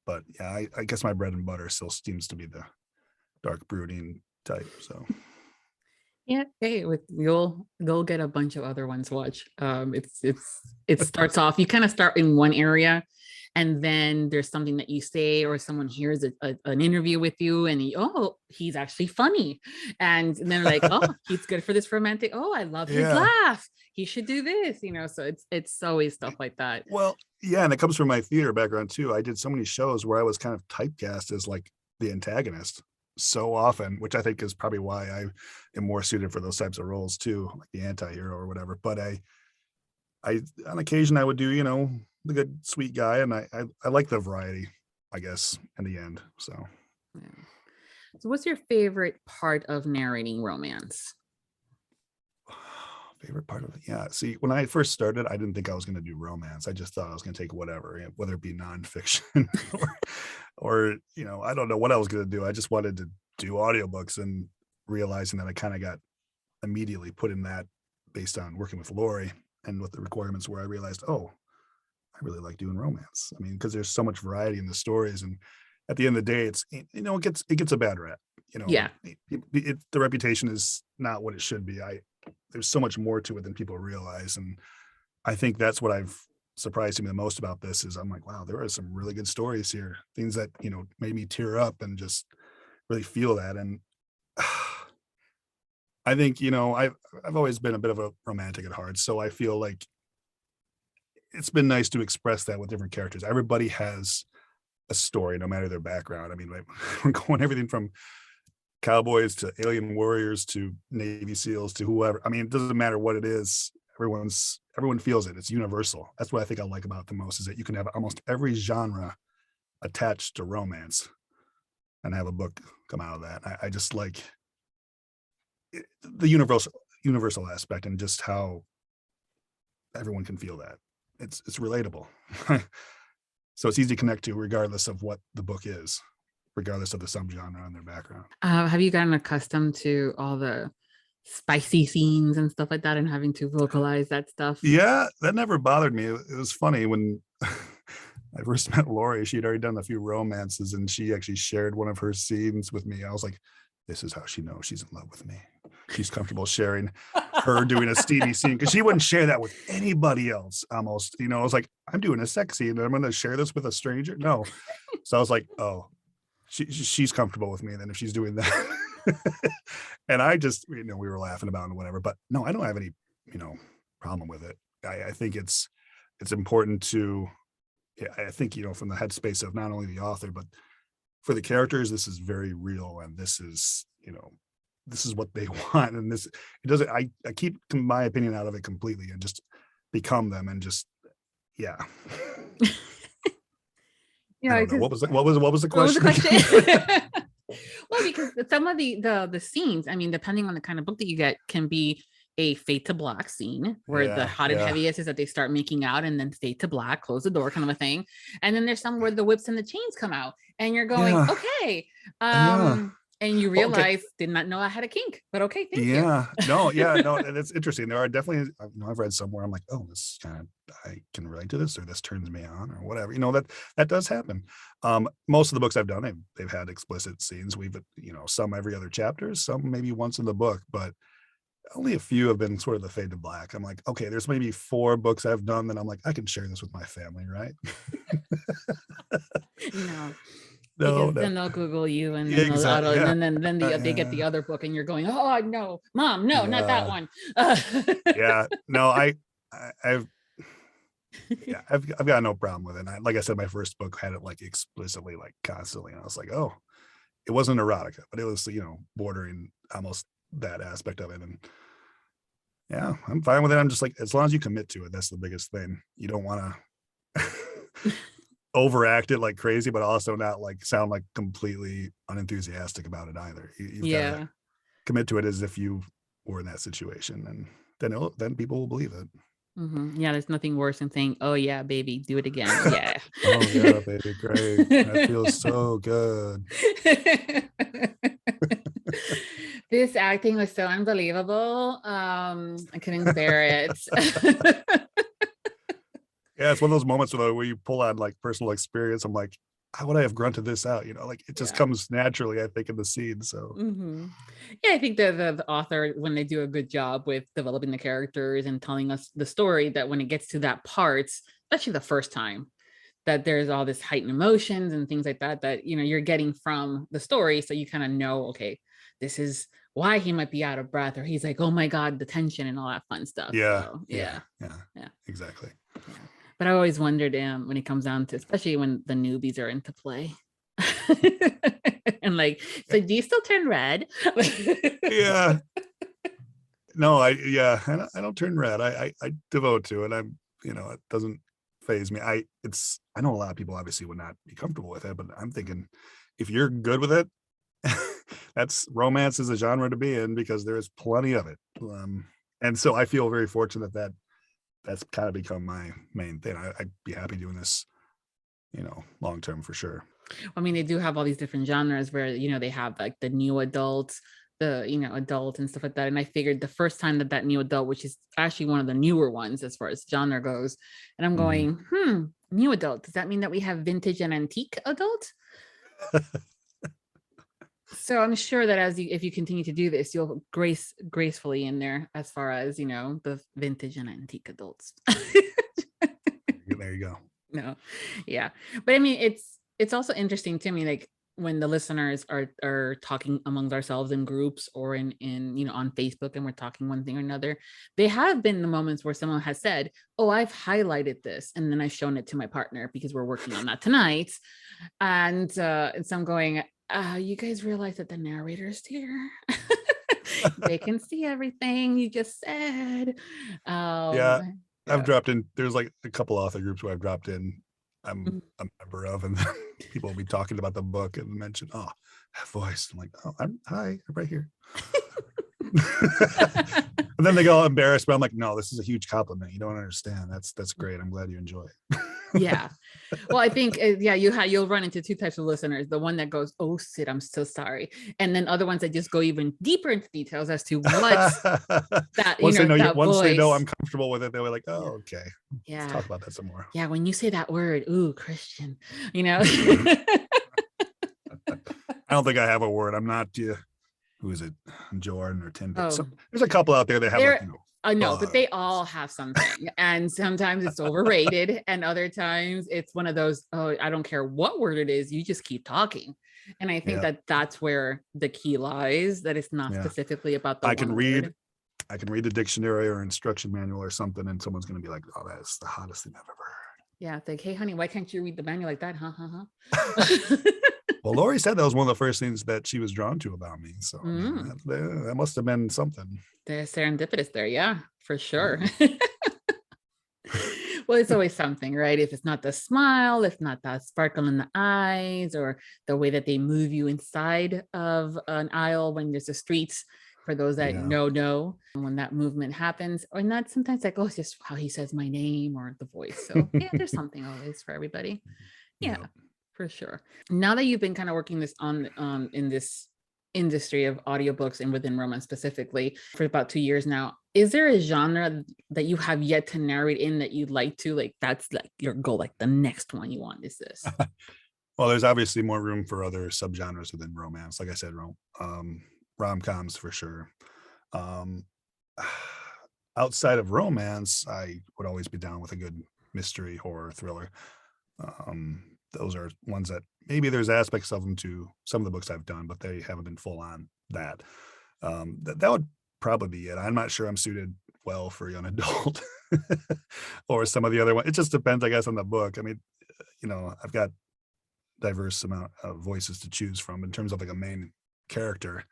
But yeah, I guess my bread and butter still seems to be the dark brooding type. So yeah, hey, you'll get a bunch of other ones to watch. It starts off, you kind of start in one area, and then there's something that you say or someone hears an interview with you and he's actually funny. And then like, oh, he's good for this romantic. Oh, I love his laugh. He should do this, so it's always stuff like that. Well, yeah. And it comes from my theater background too. I did so many shows where I was kind of typecast as like the antagonist so often, which I think is probably why I am more suited for those types of roles too, like the anti-hero or whatever. But I on occasion I would do, the good sweet guy, and I like the variety, I guess, in the end. So what's your favorite part of narrating romance? Favorite part of it? Yeah. See, when I first started, I didn't think I was going to do romance. I just thought I was going to take whatever, whether it be nonfiction or I don't know what I was going to do. I just wanted to do audiobooks, and realizing that I kind of got immediately put in that based on working with Lori and what the requirements were. I realized, I really like doing romance. I mean, because there's so much variety in the stories, and at the end of the day, it's it gets a bad rap. The reputation is not what it should be. There's so much more to it than people realize, and I think that's what I've surprised me the most about this is I'm like, wow, there are some really good stories here, things that made me tear up and just really feel that. And I think I've always been a bit of a romantic at heart, so I feel like it's been nice to express that with different characters. Everybody has a story, no matter their background. I mean, we're going everything from cowboys to alien warriors to Navy SEALs to whoever. I mean, it doesn't matter what it is. Everyone feels it. It's universal. That's what I think I like about it the most, is that you can have almost every genre attached to romance and have a book come out of that. I just like the universal aspect, and just how everyone can feel that. It's relatable. So it's easy to connect to regardless of what the book is, regardless of the subgenre and their background. Have you gotten accustomed to all the spicy scenes and stuff like that, and having to vocalize that stuff. Yeah, that never bothered me. It was funny when I first met Lori. She'd already done a few romances, and she actually shared one of her scenes with me. I was like, this is how she knows she's in love with me. She's comfortable sharing her doing a steamy scene, because she wouldn't share that with anybody else almost. I was like, I'm doing a sex scene and I'm going to share this with a stranger. No. So I was like, oh, she's comfortable with me then if she's doing that. And I just, we were laughing about it and whatever, but no, I don't have any, problem with it. I think it's important to, I think, from the headspace of not only the author, but for the characters, this is very real. And this is, this is what they want. And this, it doesn't, I keep my opinion out of it completely and just become them and just, yeah. Yeah. What was the question? Well, because some of the scenes, I mean, depending on the kind of book that you get, can be a fade to black scene where the hot and heaviest is that they start making out and then fade to black, close the door kind of a thing. And then there's some where the whips and the chains come out and you're going, okay. And you realize, did not know I had a kink, but okay, thank you. No, and it's interesting. There are definitely, I've read somewhere, I'm like, oh, this kind of, I can relate to this, or this turns me on, or whatever. That does happen. Most of the books I've done, they've had explicit scenes. We've, some every other chapter, some maybe once in the book, but only a few have been sort of the fade to black. I'm like, okay, there's maybe 4 books I've done that I'm like, I can share this with my family, right? No, then they'll Google you and then they get the other book and you're going, oh no, mom, no, not that one. I've got no problem with it. And like I said, my first book had it like explicitly, like constantly, and I was like, oh, it wasn't erotica, but it was, bordering almost that aspect of it. And yeah, I'm fine with it. I'm just like, as long as you commit to it, that's the biggest thing. You don't want to overact it like crazy, but also not like sound like completely unenthusiastic about it either. You've got to commit to it as if you were in that situation, and then people will believe it. Mm-hmm. Yeah, there's nothing worse than saying, oh yeah, baby, do it again. Yeah. Oh yeah, baby, great. That feels so good. This acting was so unbelievable. I couldn't bear it. Yeah, it's one of those moments where you pull on like personal experience. I'm like, how would I have grunted this out? Like it just comes naturally, I think, in the scene. So yeah, I think the author, when they do a good job with developing the characters and telling us the story, that when it gets to that part, especially the first time, that there's all this heightened emotions and things like that you're getting from the story. So you kind of know, okay, this is why he might be out of breath, or he's like, oh my God, the tension and all that fun stuff. Yeah, so, exactly. Yeah. But I always wondered when it comes down to, especially when the newbies are into play. And like, so do you still turn red? Yeah. No, I don't turn red. I devote to it. I'm, it doesn't faze me. I know a lot of people obviously would not be comfortable with it, but I'm thinking if you're good with it, that's romance is a genre to be in, because there is plenty of it. And so I feel very fortunate that that's kind of become my main thing. I'd be happy doing this, long term for sure. I mean, they do have all these different genres where, they have like the new adults, the, adult and stuff like that. And I figured the first time that new adult, which is actually one of the newer ones as far as genre goes. And I'm going, new adult. Does that mean that we have vintage and antique adult? So I'm sure that if you continue to do this, you'll gracefully in there as far as, the vintage and antique adults. There you go. No. Yeah. But I mean, it's also interesting to me, like when the listeners are talking amongst ourselves in groups or in on Facebook, and we're talking one thing or another, they have been the moments where someone has said, oh, I've highlighted this, and then I've shown it to my partner because we're working on that tonight. And so I'm going, you guys realize that the narrator's here? They can see everything you just said. I've dropped in. There's like a couple author groups where I've dropped in. I'm a member of, and people will be talking about the book and mention, oh, that voice. I'm like, oh, hi, I'm right here. And then they get all embarrassed, but I'm like, no, this is a huge compliment. You don't understand. That's great. I'm glad you enjoy it. Yeah. Well, I think you'll run into two types of listeners. The one that goes, "Oh, Sid, I'm so sorry," and then other ones that just go even deeper into details as to what's that that once they know voice. I'm comfortable with it, they're like, "Oh, okay, Yeah. let's talk about that some more." Yeah, when you say that word, ooh, Christian, I don't think I have a word. I'm not. Who is it? Jordan or Tinder? Oh, There's a couple out there that have I know, but they all have something, and sometimes it's overrated, and other times it's one of those, oh, I don't care what word it is, you just keep talking. And I think that's where the key lies, that it's not specifically about the one word. I can read the dictionary or instruction manual or something, and someone's going to be like, "Oh, that's the hottest thing I've ever heard." Yeah, it's like, "Hey, honey, why can't you read the manual like that? Huh? Well, Lori said that was one of the first things that she was drawn to about me. So that must have been something. There's serendipitous there. Yeah, for sure. Well, it's always something, right? If it's not the smile, if not that sparkle in the eyes, or the way that they move you inside of an aisle when there's a streets, for those that know when that movement happens, or not sometimes like, oh, it's just how he says my name or the voice. So yeah, there's something always for everybody. Yeah. For sure. Now that you've been kind of working this on in this industry of audiobooks and within romance specifically for about 2 years now, is there a genre that you have yet to narrate in that you'd like to, like, that's like your goal, like the next one you want is this? Well, there's obviously more room for other subgenres within romance. Like I said, rom-coms for sure. Outside of romance, I would always be down with a good mystery, horror, thriller. Those are ones that maybe there's aspects of them to some of the books I've done, but they haven't been full on that. That would probably be it. I'm not sure I'm suited well for young adult or some of the other ones. It just depends, I guess, on the book. I mean, I've got diverse amount of voices to choose from in terms of like a main character.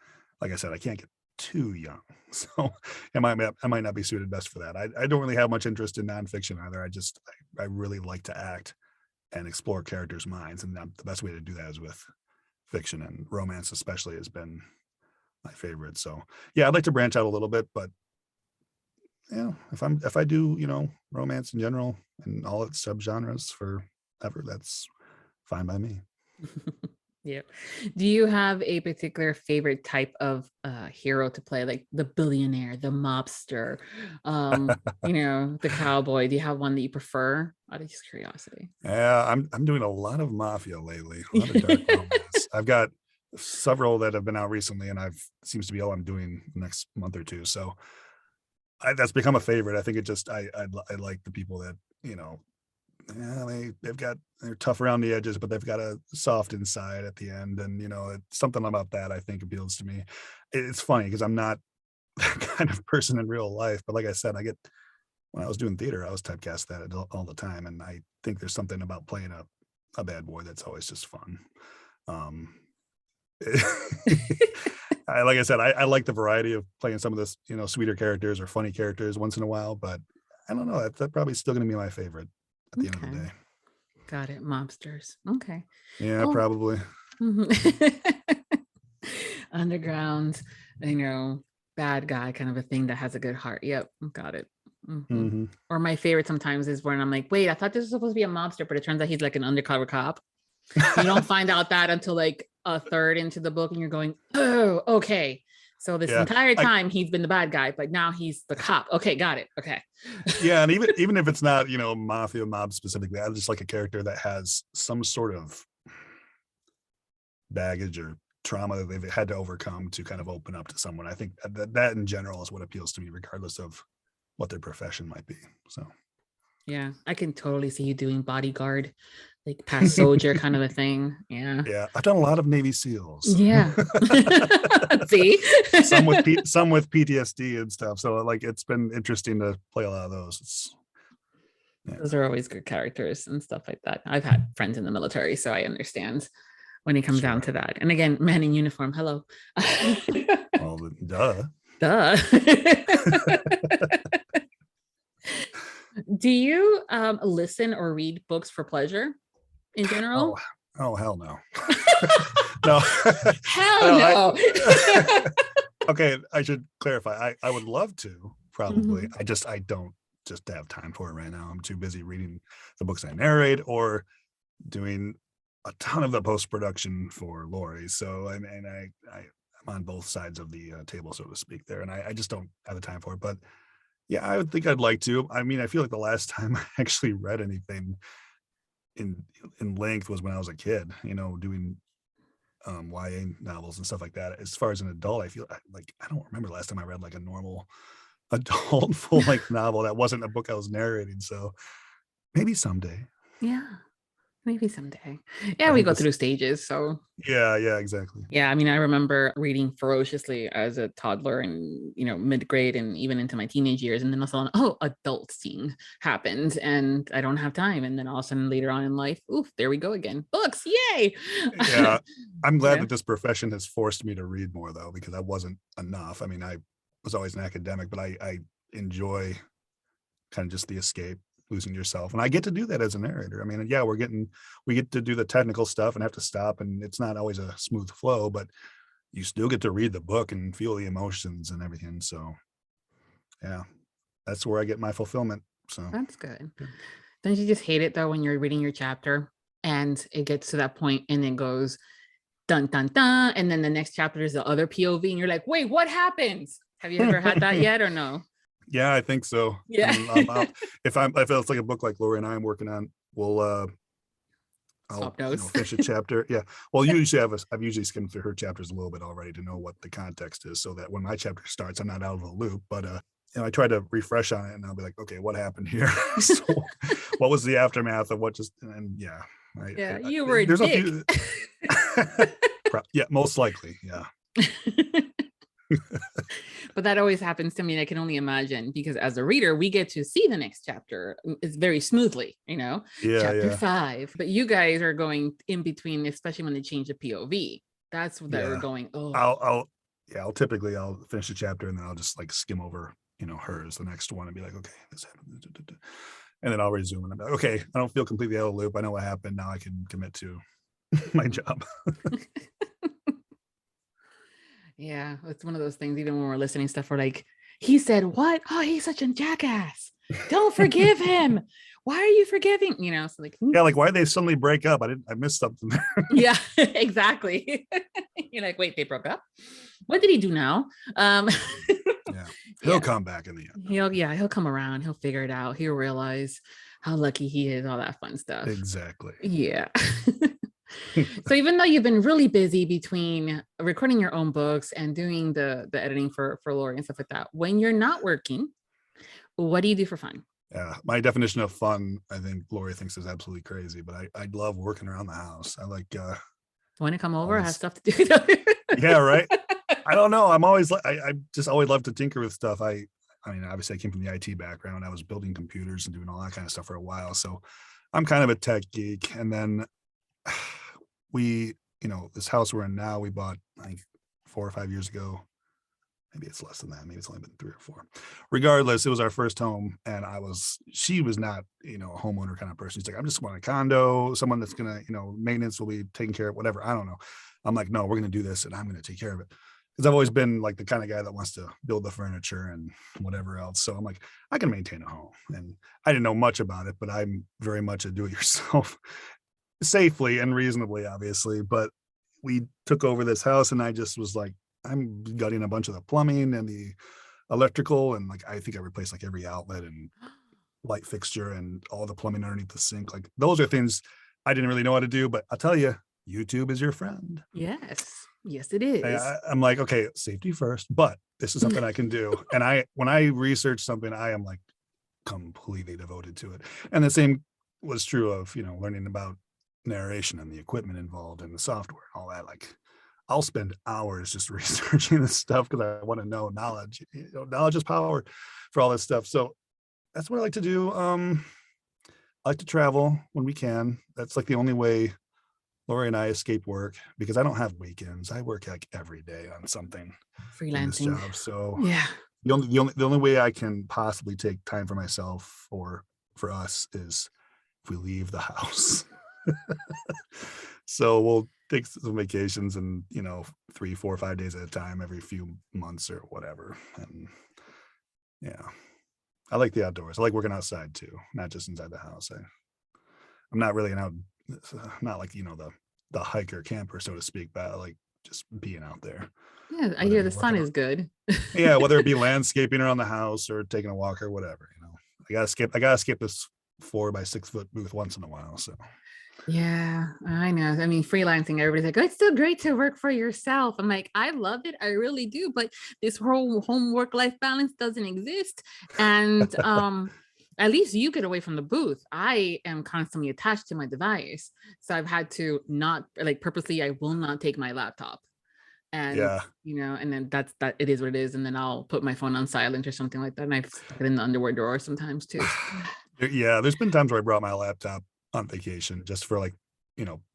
Like I said, I can't get too young, so I might not be suited best for that. I don't really have much interest in nonfiction either. I really like to act and explore characters' minds, and the best way to do that is with fiction, and romance especially has been my favorite. So yeah, I'd like to branch out a little bit, but if I do romance in general and all its subgenres forever, that's fine by me. Yeah. Do you have a particular favorite type of hero to play, like the billionaire, the mobster, the cowboy? Do you have one that you prefer? Out of just curiosity. Yeah, I'm doing a lot of mafia lately, a lot of dark romance. I've got several that have been out recently, and seems to be all I'm doing the next month or two. So that's become a favorite. I think I like the people that they're tough around the edges, but they've got a soft inside at the end. And, something about that I think appeals to me. It's funny because I'm not that kind of person in real life. But like I said, when I was doing theater, I was typecast that all the time. And I think there's something about playing a bad boy that's always just fun. Like I said, I like the variety of playing some of this, sweeter characters or funny characters once in a while. But I don't know. That's probably still going to be my favorite at the end of the day. Got it. Mobsters. Okay. Yeah, probably. Underground, bad guy kind of a thing that has a good heart. Yep. Got it. Or my favorite sometimes is when I'm like, wait, I thought this was supposed to be a mobster, but it turns out he's like an undercover cop. You don't find out that until like a third into the book, and you're going, oh, okay. So this entire time he's been the bad guy, but now he's the cop. Okay, got it. Okay. Yeah, and even if it's not, mob specifically, I just like a character that has some sort of baggage or trauma that they've had to overcome to kind of open up to someone. I think that in general is what appeals to me, regardless of what their profession might be. So yeah, I can totally see you doing bodyguard, like past soldier kind of a thing. Yeah, I've done a lot of Navy SEALs. Yeah. See, some with PTSD and stuff. So like, it's been interesting to play a lot of those. Those are always good characters and stuff like that. I've had friends in the military, so I understand when it comes down to that. And again, man in uniform. Hello. Well, duh. Do you listen or read books for pleasure in general? Oh hell no. No. Hell no. Okay, I should clarify. I would love to, probably. I don't just have time for it right now. I'm too busy reading the books I narrate or doing a ton of the post-production for Lori. So I'm on both sides of the table, so to speak, there. And I just don't have the time for it. But yeah, I would think I'd like to. I mean, I feel like the last time I actually read anything in length was when I was a kid, doing YA novels and stuff like that. As far as an adult, I feel like I don't remember the last time I read like a normal adult full-length novel that wasn't a book I was narrating. So maybe someday. Yeah, maybe someday. Yeah, I we think go this, through stages. So yeah, exactly. yeah, I mean, I remember reading ferociously as a toddler and, mid-grade and even into my teenage years. And then all of a sudden, adult scene happens and I don't have time. And then all of a sudden later on in life, oof, there we go again. Books, yay. Yeah, I'm glad Yeah. that this profession has forced me to read more, though, because I wasn't enough. I mean, I was always an academic, but I enjoy kind of just the escape, losing yourself. And I get to do that as a narrator. I mean, yeah, we get to do the technical stuff and have to stop, and it's not always a smooth flow, but you still get to read the book and feel the emotions and everything. So yeah, that's where I get my fulfillment. So That's good. good. Don't you just hate it though when you're reading your chapter and it gets to that point and it goes dun dun dun, and then the next chapter is the other POV, and you're like, wait, what happens? Have you ever had that yet or no? Yeah, I think so. Yeah. If it's like a book like Lori and I am working on, I'll Swap notes. finish a chapter. Yeah. Well, I've usually skimmed through her chapters a little bit already to know what the context is, so that when my chapter starts, I'm not out of the loop. But I try to refresh on it, and I'll be like, okay, what happened here? So, what was the aftermath of what just? And yeah, You were a there's dick. a few. Yeah, most likely. Yeah. But that always happens to me, and I can only imagine, because as a reader we get to see the next chapter. It's very smoothly, chapter 5, but you guys are going in between, especially when they change the POV. That's what we're going. I'll typically finish the chapter and then I'll just like skim over hers, the next one, and be like, okay, this happened, and then I'll resume and I'm like, okay, I don't feel completely out of the loop, I know what happened, now I can commit to my job. Yeah, it's one of those things. Even when we're listening stuff, we're like, he said what? Oh, he's such a jackass. Don't forgive him. Why are you forgiving? So like, yeah, like, why did they suddenly break up? I missed something there. Yeah, exactly. You're like, wait, they broke up? What did he do now? Yeah, he'll come back in the end. He'll come around. He'll figure it out. He'll realize how lucky he is, all that fun stuff. Exactly. Yeah. So even though you've been really busy between recording your own books and doing the editing for Lori and stuff like that, when you're not working, what do you do for fun? Yeah, my definition of fun, I think Lori thinks, is absolutely crazy, but I love working around the house. I like want to come over, I have stuff to do. Yeah, right. I don't know. I'm always like, I just always love to tinker with stuff. I mean, obviously I came from the IT background. I was building computers and doing all that kind of stuff for a while. So I'm kind of a tech geek. And then this house we're in now, we bought, I think, 4 or 5 years ago. Maybe it's less than that. Maybe it's only been 3 or 4. Regardless, it was our first home, and she was not, a homeowner kind of person. She's like, I'm just want a condo, someone that's gonna, maintenance will be taken care of, whatever. I don't know. I'm like, no, we're gonna do this, and I'm gonna take care of it. Because I've always been like the kind of guy that wants to build the furniture and whatever else. So I'm like, I can maintain a home, and I didn't know much about it, but I'm very much a do-it-yourself, safely and reasonably, obviously. But we took over this house, and I just was like, I'm gutting a bunch of the plumbing and the electrical, and like I think I replaced like every outlet and light fixture and all the plumbing underneath the sink. Like those are things I didn't really know how to do, but I'll tell you, YouTube is your friend. Yes, it is. I'm like, okay, safety first, but this is something I can do. And when I research something, I am like completely devoted to it. And the same was true of, learning about narration and the equipment involved and the software and all that. Like, I'll spend hours just researching this stuff because I want to know knowledge. Knowledge is power for all this stuff. So that's what I like to do. I like to travel when we can. That's like the only way Lori and I escape work, because I don't have weekends. I work like every day on something. Freelancing. In this job. So yeah, the only way I can possibly take time for myself or for us is if we leave the house. So we'll take some vacations and 3, 4, 5 days at a time every few months or whatever. And yeah, I like the outdoors. I like working outside too, not just inside the house. I'm not really not like, the hiker camper, so to speak, but I like just being out there, Yeah, I whether it hear be the sun working is good. yeah, whether it be landscaping around the house or taking a walk or whatever, I gotta skip this 4 by 6 foot booth once in a while. So Yeah, I know. I mean, freelancing, everybody's like, oh, it's still great to work for yourself. I'm like, I love it. I really do. But this whole home work life balance doesn't exist. And at least you get away from the booth. I am constantly attached to my device. So I've had to not like purposely, I will not take my laptop. And yeah. and then that it is what it is. And then I'll put my phone on silent or something like that. And I've stuck it in the underwear drawer sometimes too. Yeah, there's been times where I brought my laptop on vacation just for like,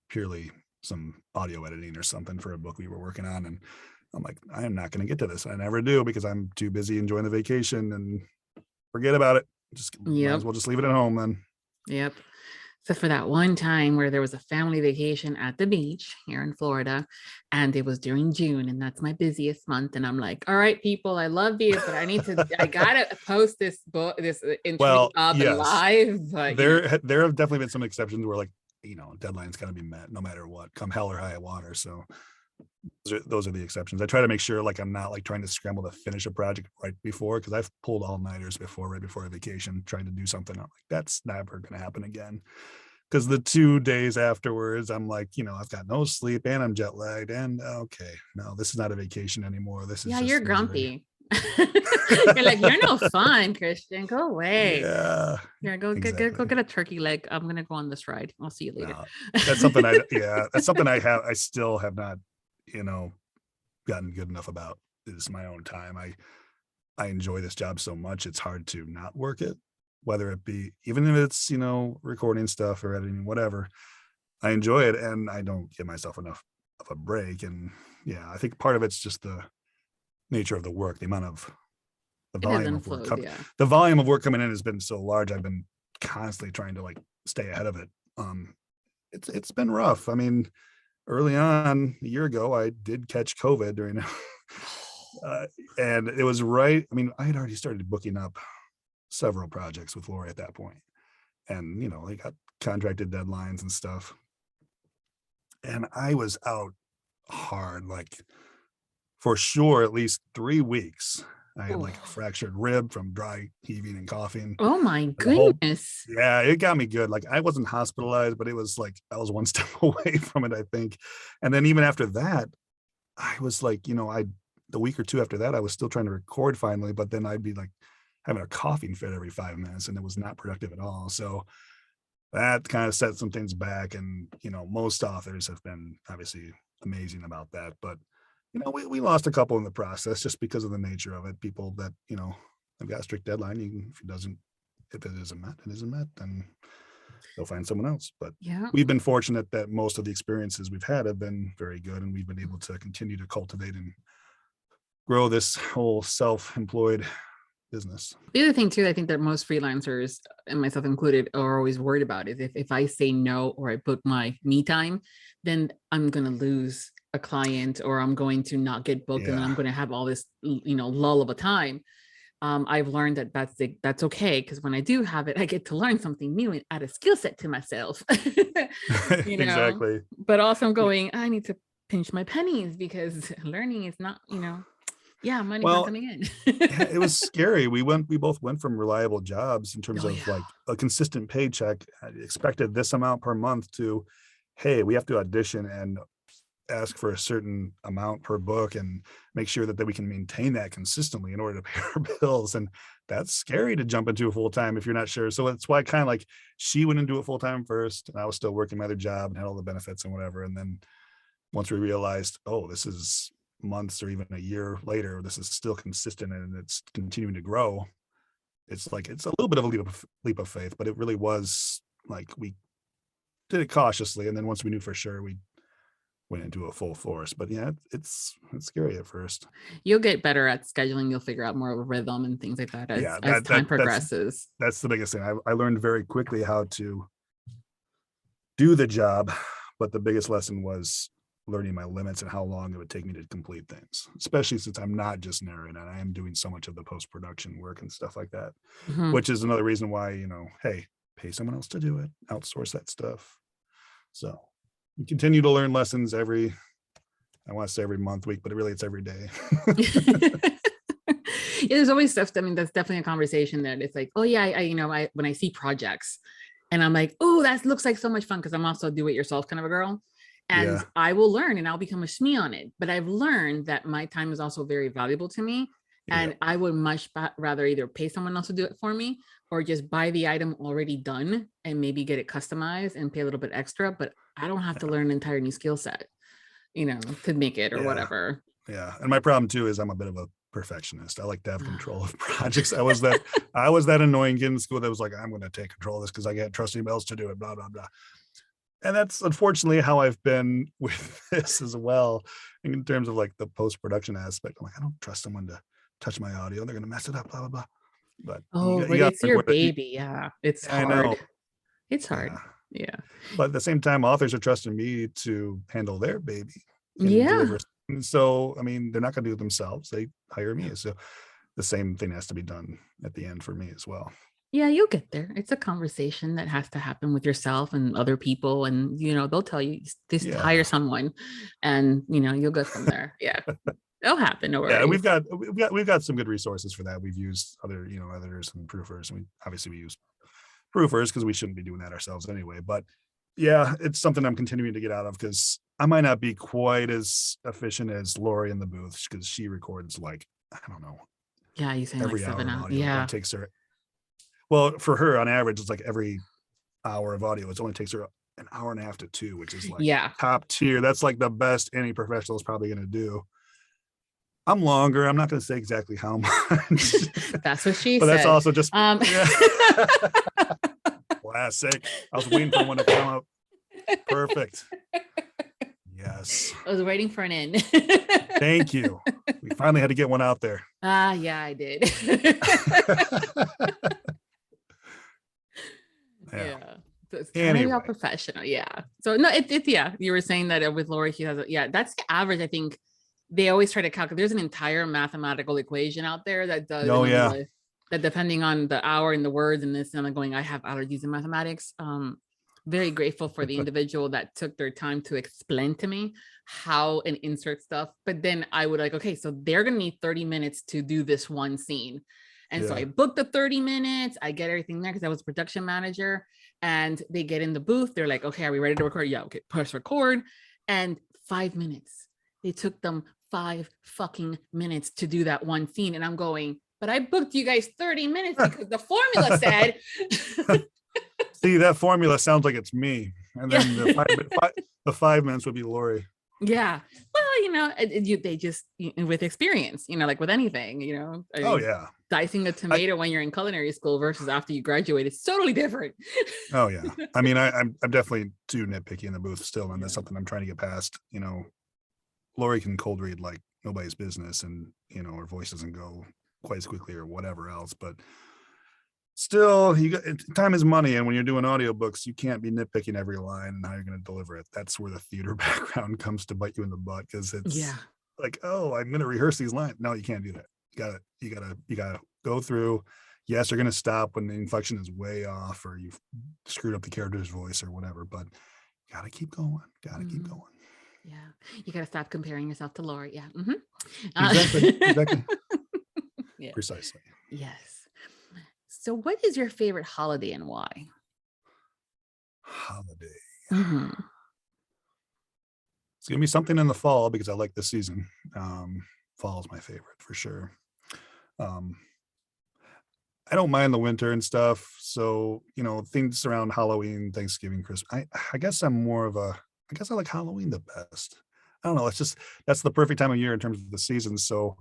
purely some audio editing or something for a book we were working on. And I'm like, I am not going to get to this. I never do because I'm too busy enjoying the vacation and forget about it. Just might Yep. as well just leave it at home then. Yep. Except for that one time where there was a family vacation at the beach here in Florida, and it was during June, and that's my busiest month. And I'm like, all right, people, I love you, but I gotta post this book, this entry Well, up and yes, live. But there have definitely been some exceptions where like, deadlines got to be met no matter what, come hell or high water. So those are the exceptions. I try to make sure like I'm not like trying to scramble to finish a project right before, because I've pulled all-nighters before, right before a vacation, trying to do something. I'm like, that's never going to happen again. Because the 2 days afterwards, I'm like, I've got no sleep and I'm jet lagged. And okay, no, this is not a vacation anymore. This is yeah, just you're misery. grumpy. You're like, you're no fun, Christian. Go away. Yeah, Yeah, go exactly. get a turkey leg. I'm gonna go on this ride. I'll see you later. No, that's something that's something I still have not, gotten good enough about, is my own time. I enjoy this job so much, it's hard to not work it, whether it be, even if it's, recording stuff or editing, whatever. I enjoy it and I don't give myself enough of a break. And yeah, I think part of it's just the nature of the work, the amount of the It ebbs volume and of work. flows, yeah. The volume of work coming in has been so large. I've been constantly trying to like stay ahead of it. It's been rough. I mean, early on a year ago, I did catch COVID during, and it was right. I mean, I had already started booking up several projects with Lori at that point, and they got contracted deadlines and stuff, and I was out hard, like for sure, at least 3 weeks. I had like a Oh, fractured rib from dry heaving and coughing. oh my The whole, goodness. yeah, it got me good. Like I wasn't hospitalized, but it was like I was one step away from it, I think. And then even after that, I was like, the week or two after that, I was still trying to record finally, but then I'd be like having a coughing fit every 5 minutes, and it was not productive at all. So that kind of set some things back. And most authors have been obviously amazing about that, but we lost a couple in the process just because of the nature of it. People that have got a strict deadline. If it isn't met, it isn't met, then they'll find someone else. But Yeah. we've been fortunate that most of the experiences we've had have been very good, and we've been able to continue to cultivate and grow this whole self-employed business. The other thing too, I think that most freelancers, and myself included, are always worried about is if I say no or I book my me time, then I'm going to lose a client or I'm going to not get booked, and then Yeah. I'm going to have all this, lull of a time. I've learned that that's okay, because when I do have it, I get to learn something new and add a skill set to myself. Exactly. But also I'm going, I need to pinch my pennies because learning is not, money's not Well, coming in. it was scary. We both went from reliable jobs in terms Oh of yeah. like a consistent paycheck, I expected this amount per month, to, hey, we have to audition and ask for a certain amount per book and make sure that we can maintain that consistently in order to pay our bills. And that's scary to jump into a full time if you're not sure. So that's why kind of like she went into it full time first, and I was still working my other job and had all the benefits and whatever. And then once we realized, oh, this is months or even a year later, this is still consistent and it's continuing to grow. It's like it's a little bit of a leap of faith, but it really was like we did it cautiously, and then once we knew for sure, we went into a full force. But yeah, it's scary at first. You'll get better at scheduling. You'll figure out more of a rhythm and things like that Yeah, as time progresses. that's the biggest thing. I learned very quickly how to do the job, but the biggest lesson was learning my limits and how long it would take me to complete things, especially since I'm not just narrating and I am doing so much of the post-production work and stuff like that, Mhm. which is another reason why, hey, pay someone else to do it, outsource that stuff. So we continue to learn lessons I want to say every month, week, but really it's every day. Yeah, there's always stuff. I mean, that's definitely a conversation that it's like, oh yeah, I when I see projects and I'm like, oh, that looks like so much fun because I'm also a do-it-yourself kind of a girl. And Yeah. I will learn and I'll become a SME on it. But I've learned that my time is also very valuable to me. And Yeah. I would much rather either pay someone else to do it for me or just buy the item already done and maybe get it customized and pay a little bit extra. But I don't have to learn an entire new skill set, to make it or Yeah. whatever. Yeah. And my problem too is I'm a bit of a perfectionist. I like to have control of projects. I was that annoying kid in school that was like, I'm going to take control of this because I can't trust anybody else to do it, blah, blah, blah. And that's unfortunately how I've been with this as well, in terms of like the post-production aspect. I'm like, I don't trust someone to touch my audio. They're going to mess it up, blah, blah, blah. But Oh, you but got it's to your learn where baby. Yeah. It's I know. hard. It's hard. Yeah. Yeah. But at the same time, authors are trusting me to handle their baby and Yeah. deliver. And so, I mean, they're not going to do it themselves. They hire me. So the same thing has to be done at the end for me as well. Yeah, you'll get there. It's a conversation that has to happen with yourself and other people. And, they'll tell you just Yeah. hire someone and, you'll go from there. Yeah. It'll happen. No Yeah. worries. We've got some good resources for that. We've used other, editors and proofers. And we use proofers because we shouldn't be doing that ourselves anyway. But yeah, it's something I'm continuing to get out of because I might not be quite as efficient as Lori in the booth because she records like, I don't know, Yeah. You saying like every hour 7 of hours. audio. It Yeah. only takes her, well, for her on average, it's like every hour of audio. It only takes her an hour and a half to 2, which is like Yeah. top tier. That's like the best any professional is probably going to do. I'm longer. I'm not going to say exactly how much. That's what she but said. that's also just Yeah. Classic. I was waiting for one to come up. Perfect. Yes. I was waiting for an in. Thank you. We finally had to get one out there. Yeah, I did. Yeah. So it's kind of all professional. Yeah. So no, it's yeah. You were saying that with Lori, she has that's the average. I think they always try to calculate. There's an entire mathematical equation out there that does. Oh yeah. That depending on the hour and the words and this, and I'm going, I have allergies in mathematics. Very grateful for the individual that took their time to explain to me how and insert stuff. But then I would like, okay, so they're gonna need 30 minutes to do this one scene. And so I booked the 30 minutes. I get everything there because I was a production manager. And they get in the booth. They're like, okay, are we ready to record? Yeah, okay, press record. And 5 minutes. It took them 5 fucking minutes to do that one scene. And I'm going, but I booked you guys 30 minutes because the formula said. See, that formula sounds like it's me. And then the 5 minutes would be Lori. Yeah. Well, they just, with experience, like with anything, I mean, oh yeah. Dicing a tomato when you're in culinary school versus after you graduate is totally different. Oh yeah. I mean, I'm definitely too nitpicky in the booth still. And that's something I'm trying to get past. Lori can cold read like nobody's business and, her voice doesn't go quite as quickly or whatever else, but still time is money. And when you're doing audiobooks, you can't be nitpicking every line and how you're going to deliver it. That's where the theater background comes to bite you in the butt. Cause it's like, oh, I'm going to rehearse these lines. No, you can't do that. You gotta go through. Yes, you're going to stop when the inflection is way off or you've screwed up the character's voice or whatever, but you got to keep going. Keep going. Yeah. You got to stop comparing yourself to Lori. Yeah. Exactly. Yeah. Precisely. Yes. So what is your favorite holiday and why? Holiday. Mm-hmm. It's going to be something in the fall because I like the season. Fall is my favorite for sure. I don't mind the winter and stuff. So, things around Halloween, Thanksgiving, Christmas. I guess I like Halloween the best. I don't know. That's the perfect time of year in terms of the season. So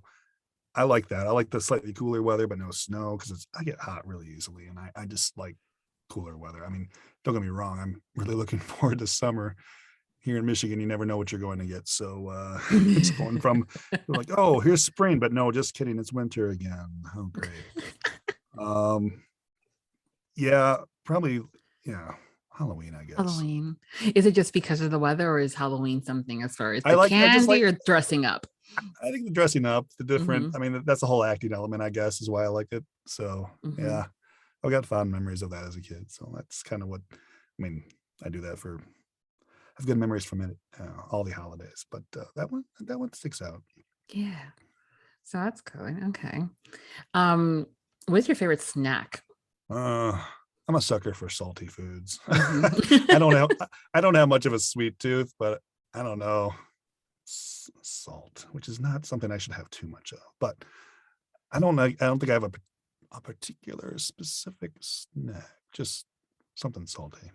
I like that. I like the slightly cooler weather, but no snow because I get hot really easily. And I just like cooler weather. I mean, don't get me wrong. I'm really looking forward to summer. Here in Michigan, you never know what you're going to get. So it's going from like, oh, here's spring, but no, just kidding. It's winter again. Oh, great. Yeah, probably. Yeah, Halloween, I guess. Halloween. Is it just because of the weather, or is Halloween something as far as I the like, I just like, candy or dressing up? I think the dressing up, the different, Mhm, I mean, that's the whole acting element, I guess, is why I liked it. So mhm. yeah, I've got fond memories of that as a kid. So that's kind of what, I mean, I do that for, I have good memories from it, all the holidays, but that one sticks out. Yeah. So that's good. Okay. Um, what's your favorite snack? Uh, I'm a sucker for salty foods. Mhm. I don't have, I don't have much of a sweet tooth, but I don't know, salt, which is not something I should have too much of, but I don't know. I don't think I have a particular specific snack, just something salty.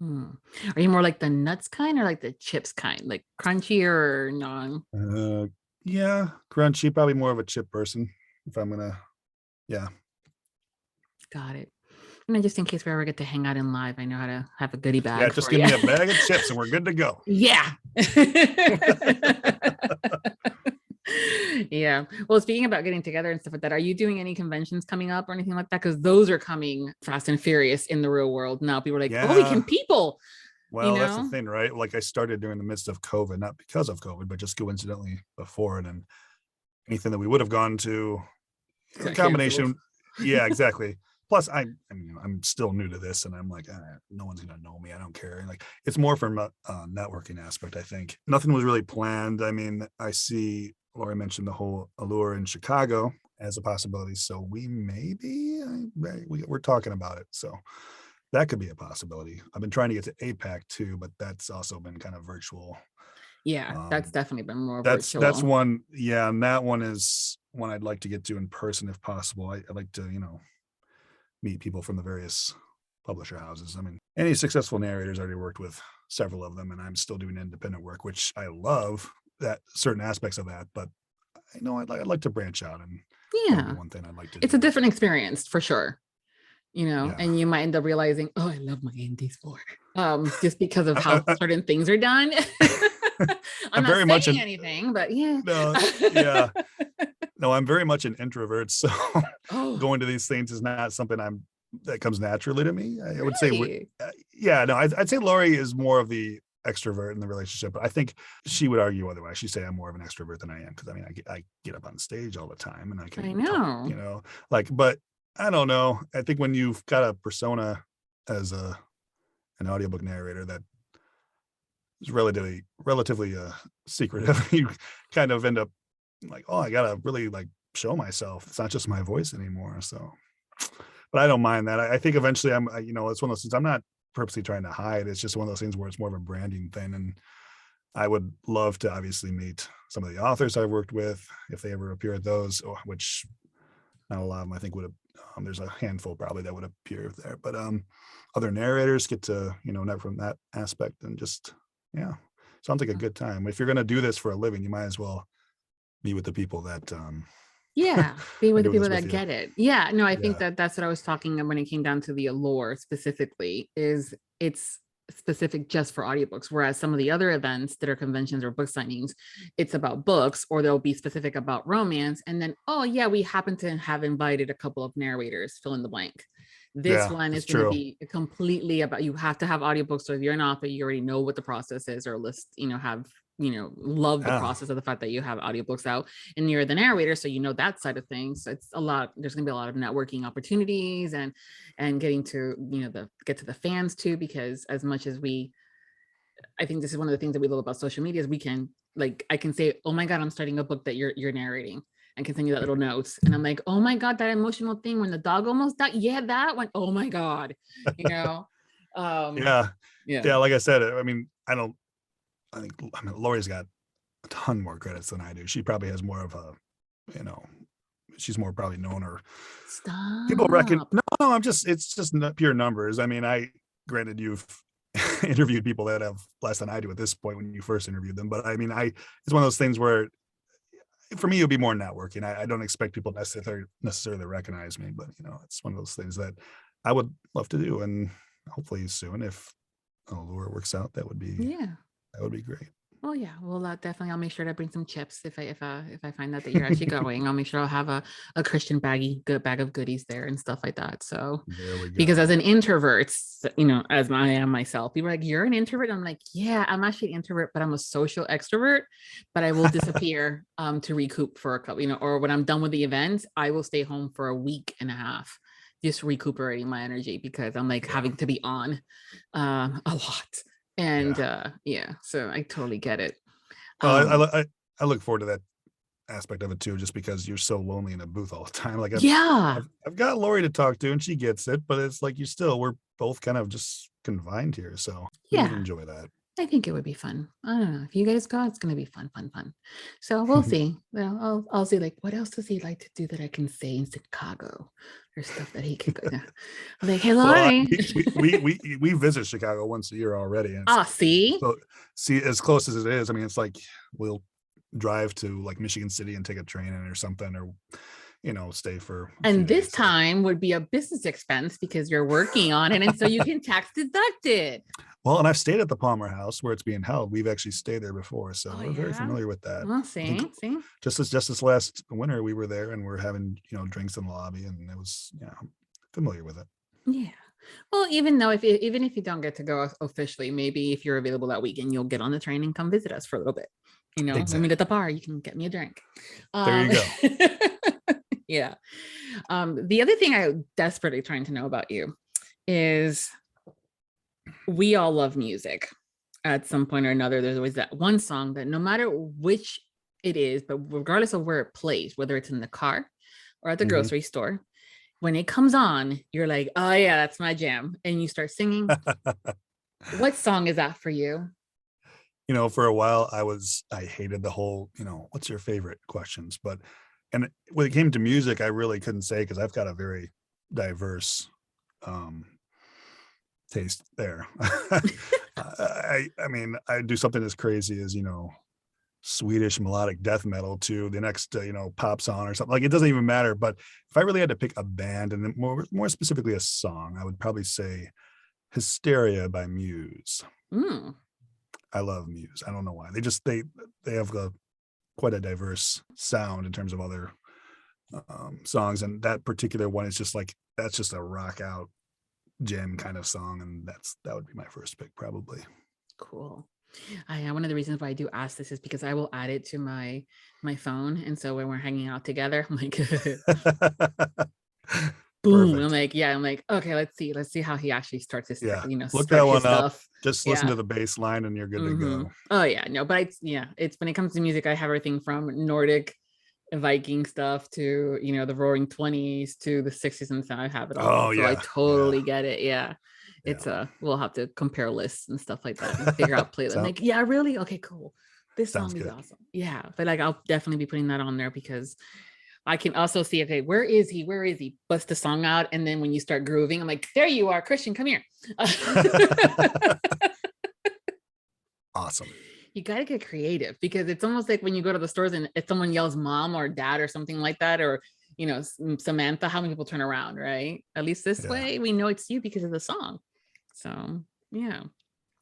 Hmm. Are you more like the nuts kind or like the chips kind, like crunchy or non? Uh, yeah, crunchy, probably more of a chip person if I'm gonna, yeah. Got it. And then just in case we ever get to hang out in live, I know how to have a goodie Yeah, bag just for give you. me a bag of chips and we're good to go. Yeah. Yeah. Well, speaking about getting together and stuff like that, are you doing any conventions coming up or anything like that? Because those are coming fast and furious in the real world now. People are like, oh, we can Yeah, people, you well, that's the know? thing, right? Like I started during the midst of COVID, not because of COVID, but just coincidentally before it, and anything that we would have gone to, the Got canceled. combination, yeah, exactly. Plus, I mean, I'm still new to this, and I'm like, no one's gonna know me. I don't care. Like, it's more from a networking aspect. I think nothing was really planned. I mean, I see Lori mentioned the whole Allure in Chicago as a possibility, so we maybe we're talking about it. So that could be a possibility. I've been trying to get to APAC too, but that's also been kind of virtual. Yeah, that's Um, definitely been more that's virtual. one, yeah, and that one is one I'd like to get to in person if possible. I'd like to, meet people from the various publisher houses. I mean, any successful narrators already worked with several of them, and I'm still doing independent work, which I love that certain aspects of that. But I know I'd like to branch out, and that would be Yeah. one thing I'd like to It's a do. different experience for sure. Yeah, And you might end up realizing, oh, I love my indies more, just because of I, how I, certain things are done. I'm I'm not very much saying an anything, but yeah. no, yeah, no, I'm very much an introvert, so Oh, going to these things is not something that comes naturally to me. I would say, really? yeah, no, I'd say Lori is more of the extrovert in the relationship, but I think she would argue otherwise. She'd say I'm more of an extrovert than I am because I mean, I get up on stage all the time and I I can talk, know. like, but I don't know. I think when you've got a persona as an audiobook narrator that is relatively secretive, you kind of end up like, oh, I gotta really like show myself. It's not just my voice anymore. So, but I don't mind that. I think eventually it's one of those things I'm not purposely trying to hide. It's just one of those things where it's more of a branding thing. And I would love to obviously meet some of the authors I've worked with if they ever appear at those, which not a lot of them I think would have. There's a handful probably that would appear there, but other narrators get to net from that aspect and just yeah, sounds like a good time. If you're gonna do this for a living, you might as well be with the people that Yeah, be are with the doing people this with that you. get it. Yeah, no, I think Yeah, that that's what I was talking when it came down to the allure specifically, is it's specific just for audiobooks, whereas some of the other events that are conventions or book signings, it's about books, or they'll be specific about romance, and then, oh yeah, we happen to have invited a couple of narrators, fill in the blank. This yeah, one that's is going to true. be completely about, you have to have audiobooks, so if you're an author, you already know what the process is, or list, have love the Yeah, process of the fact that you have audiobooks out and you're the narrator, so that side of things. So it's a lot, there's going to be a lot of networking opportunities, and getting to get to the fans too, because as much as I think this is one of the things that we love about social media, is we can, like, I can say, oh my god, I'm starting a book that you're narrating, and can send you that little notes, and I'm like, oh my god, that emotional thing when the dog almost died, yeah, that one, oh my god, you know um yeah, yeah. yeah. Like I said, I mean, I mean, Lori's got a ton more credits than I do. She probably has more of a, you know, she's more probably known, or people reckon. Stop. No, no, it's just pure numbers. I mean, granted you've interviewed people that have less than I do at this point when you first interviewed them, but I mean, it's one of those things where for me it would be more networking. I don't expect people necessarily recognize me, but it's one of those things that I would love to do, and hopefully soon, if Allure works out, that would be Yeah. great. Well, yeah. Well, definitely. I'll make sure to bring some chips if I find out that you're actually going. I'll make sure I'll have a Christian good bag of goodies there and stuff like that. So, There we go. because as an introvert, as I am myself, people are like, "You're an introvert." I'm like, "Yeah, I'm actually an introvert, but I'm a social extrovert. But I will disappear to recoup for a couple, or when I'm done with the event, I will stay home for a week and a half, just recuperating my energy because I'm like having to be on a lot." And so I totally get it. Well, I look forward to that aspect of it too, just because you're so lonely in a booth all the time. Like I've got Lori to talk to and she gets it, but it's like we're both kind of just confined here. So we would enjoy that. I think it would be fun. I don't know if you guys go, it's going to be fun. So we'll see. Well, I'll see like, what else does he like to do that I can say in Chicago or stuff that he can go. I'm like, hey, Lori. We visit Chicago once a year already. And see? So see, as close as it is, I mean, it's like we'll drive to like Michigan City and take a train in or something, or stay for. And this time would be a business expense because you're working on it, and so you can tax deduct it. Well, and I've stayed at the Palmer House where it's being held. We've actually stayed there before, so we're very familiar with that. Well, see. Just this last winter, we were there and we're having drinks in the lobby, and it was familiar with it. Yeah. Well, even if you don't get to go officially, maybe if you're available that weekend, you'll get on the train and come visit us for a little bit. Exactly. We meet at the bar. You can get me a drink. There you go. Yeah. The other thing I'm desperately trying to know about you is we all love music at some point or another. There's always that one song that no matter which it is, but regardless of where it plays, whether it's in the car or at the grocery store, when it comes on, you're like, oh yeah, that's my jam. And you start singing. What song is that for you? For a while I hated the whole, what's your favorite questions, and when it came to music, I really couldn't say, because I've got a very diverse taste there. I mean, I do something as crazy as, Swedish melodic death metal to the next, pop song or something. Like, it doesn't even matter. But if I really had to pick a band, and then more specifically a song, I would probably say Hysteria by Muse. I love Muse. I don't know why. They have quite a diverse sound in terms of other songs, and that particular one is just like, that's just a rock out jam kind of song, and that would be my first pick probably. Cool. One of the reasons why I do ask this is because I will add it to my phone, and so when we're hanging out together, I'm like boom. Perfect. I'm like, okay, let's see how he actually starts his look that one up. Just listen to the bass line and you're good to go. Oh yeah, no, but it's when it comes to music, I have everything from Nordic Viking stuff to the Roaring 20s to the 60s, and so I have it all. I totally get it. It's we'll have to compare lists and stuff like that and figure out playlists. Like, yeah, really? Okay, cool. This song is awesome. Yeah, but like I'll definitely be putting that on there because I can also see, okay, where is he? Bust the song out, and then when you start grooving, I'm like, there you are, Christian, come here. Awesome. You got to get creative, because it's almost like when you go to the stores and if someone yells mom or dad or something like that, or Samantha, how many people turn around, right? At least this way we know it's you because of the song. So yeah,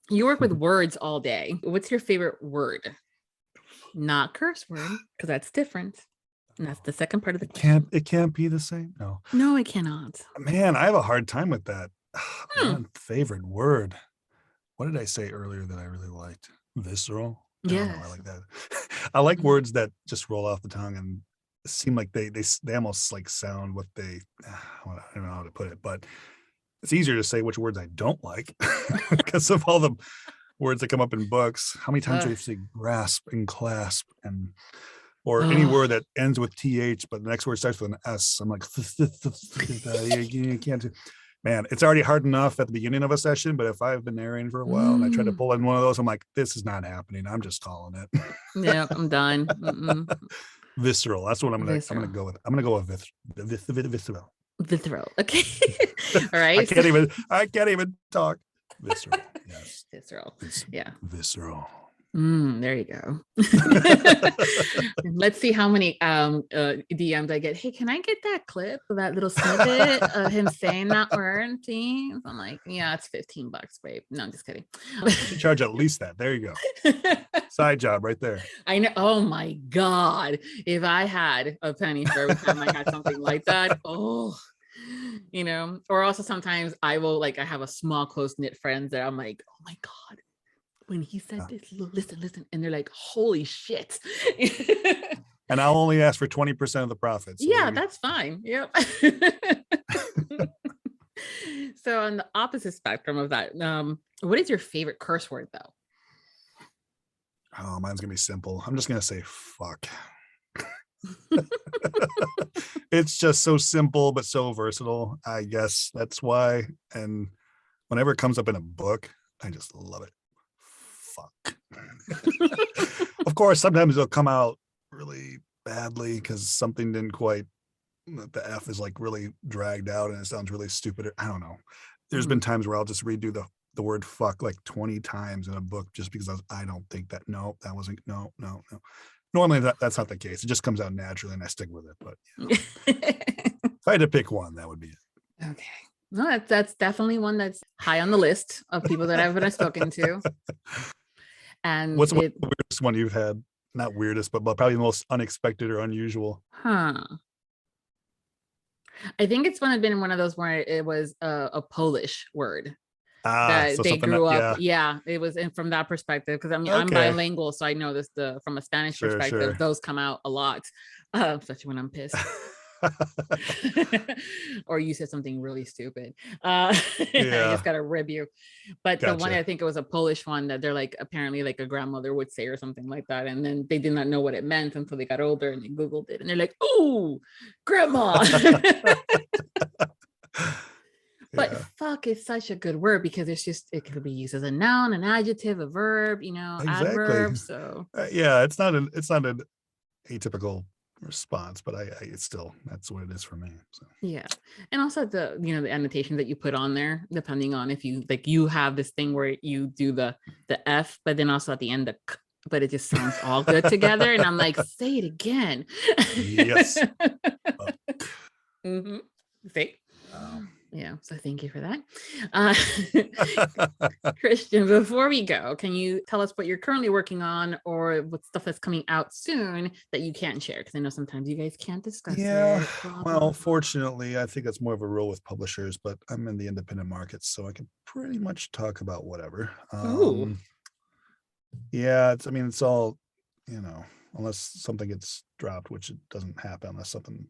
you work with words all day. What's your favorite word? Not curse word, because that's different. And that's the second part of the question. It can't be the same. No, it cannot. Man, I have a hard time with that. Favorite word. What did I say earlier that I really liked? Visceral. Yeah, I like that. I like words that just roll off the tongue and seem like they almost like sound what they. I don't know how to put it, but it's easier to say which words I don't like because of all the words that come up in books. How many times do you say grasp and clasp or any word that ends with TH, but the next word starts with an S? I'm like, you can't do. Man, it's already hard enough at the beginning of a session, but if I've been narrating for a while and I try to pull in one of those, I'm like, this is not happening. I'm just calling it. Yeah, I'm done. Visceral. That's what I'm gonna go with. I'm gonna go with visceral. Visceral. Okay. All right. I can't even talk. Visceral. Yes. Visceral. Yeah. Visceral. There you go. Let's see how many DMs I get. Hey, can I get that clip, that little snippet of him saying that word, please? I'm like, yeah, it's $15, babe. No, I'm just kidding. You should charge at least that. There you go. Side job right there. I know. Oh my God. If I had a penny for every time I had something like that, oh, or also sometimes I will I have a small, close knit friends that I'm like, oh my God, when he said this, listen. And they're like, holy shit. And I'll only ask for 20% of the profits. So yeah, that's fine. Yep. So on the opposite spectrum of that, what is your favorite curse word though? Oh, mine's gonna be simple. I'm just gonna say fuck. It's just so simple but so versatile. I guess that's why. And whenever it comes up in a book, I just love it. Fuck. Of course, sometimes it'll come out really badly because something didn't quite. The F is really dragged out and it sounds really stupid. I don't know. There's been times where I'll just redo the word fuck 20 times in a book just because I don't think that. No, that wasn't. No. Normally that's not the case. It just comes out naturally and I stick with it. But if I had to pick one, that would be it. Okay. No, that's definitely one that's high on the list of people that I've spoken to. And what's the weirdest one you've had? Not weirdest, but probably the most unexpected or unusual. I think it's been one of those where it was a Polish word. That so they grew up. Yeah, it was from that perspective because I'm bilingual, so I know this from a Spanish perspective. Sure. Those come out a lot, especially when I'm pissed. Or you said something really stupid. I just gotta rib you. But the one, I think it was a Polish one that they're apparently a grandmother would say or something like that, and then they did not know what it meant until they got older and they Googled it and they're like, "Ooh, grandma." But fuck is such a good word because it could be used as a noun, an adjective, a verb, Exactly. adverb. So it's not an atypical response, but it's still, that's what it is for me. So yeah. And also the annotations that you put on there, depending on if you you have this thing where you do the F, but then also at the end the K, but it just sounds all good together. And I'm like, say it again. Yes. See? Yeah, so thank you for that. Christian, before we go, can you tell us what you're currently working on or what stuff that's coming out soon that you can't share? Because I know sometimes you guys can't discuss it. Well, fortunately, I think that's more of a rule with publishers, but I'm in the independent market, so I can pretty much talk about whatever. Yeah, it's all, unless something gets dropped, which it doesn't happen unless something,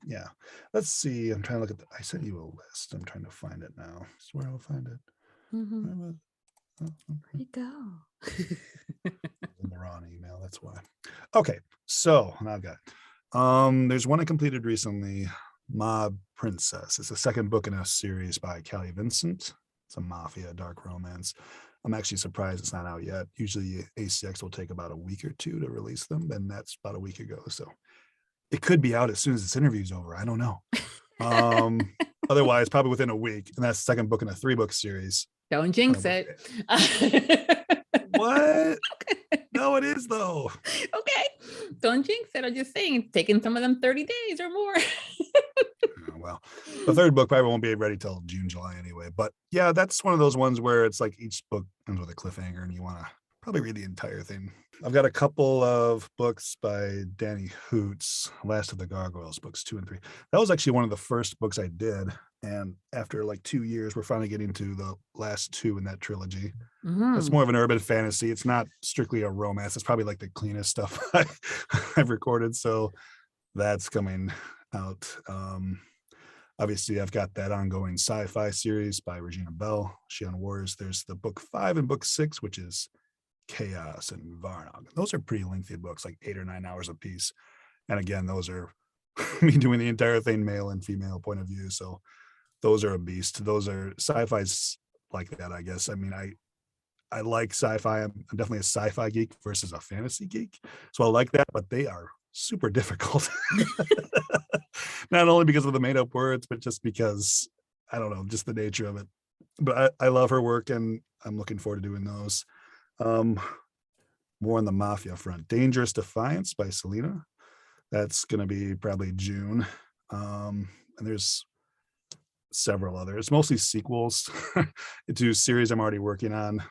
let's see. I'm trying to look at I sent you a list. I'm trying to find it now. I swear I'll find it. Where'd it go? In the wrong email, that's why. Okay, so now I've got it. There's one I completed recently, Mob Princess. It's the second book in a series by Callie Vincent. It's a mafia dark romance. I'm actually surprised it's not out yet. Usually ACX will take about a week or two to release them, and that's about a week ago. So it could be out as soon as this interview's over. I don't know. Otherwise, probably within a week. And that's the second book in a 3-book series. Don't jinx it. What? No, it is though. Okay. Don't jinx it. I'm just saying, it's taking some of them 30 days or more. Well, the third book probably won't be ready till June, July anyway. But yeah, that's one of those ones where it's each book ends with a cliffhanger and you want to probably read the entire thing. I've got a couple of books by Danny Hoots, Last of the Gargoyles, books 2 and 3. That was actually one of the first books I did. And after 2 years, we're finally getting to the last 2 in that trilogy. It's more of an urban fantasy. It's not strictly a romance. It's probably the cleanest stuff I've recorded. So that's coming out. Obviously, I've got that ongoing sci-fi series by Regina Bell, Shion Wars. There's the book 5 and book 6, which is Chaos and Varnog. Those are pretty lengthy books, 8 or 9 hours a piece. And again, those are me doing the entire thing, male and female point of view. So those are a beast. Those are sci-fi's like that, I guess. I like sci-fi. I'm definitely a sci-fi geek versus a fantasy geek. So I like that, but they are super difficult. Not only because of the made up words, but just because, I don't know, just the nature of it. But I love her work and I'm looking forward to doing those. More on the mafia front. Dangerous Defiance by Selena. That's going to be probably June. And there's several others, mostly sequels to series I'm already working on.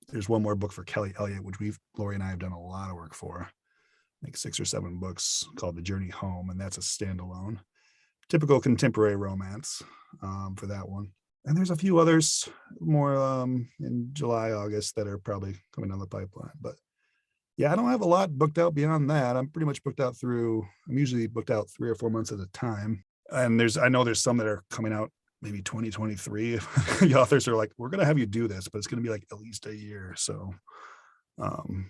There's one more book for Kelly Elliott, which Lori and I have done a lot of work for, like 6 or 7 books, called The Journey Home, and that's a standalone, typical contemporary romance for that one. And there's a few others more in July, August that are probably coming down the pipeline. But yeah, I don't have a lot booked out beyond that. I'm pretty much booked out I'm usually booked out 3 or 4 months at a time. And I know there's some that are coming out maybe 2023. The authors are like, we're going to have you do this, but it's going to be like at least a year. So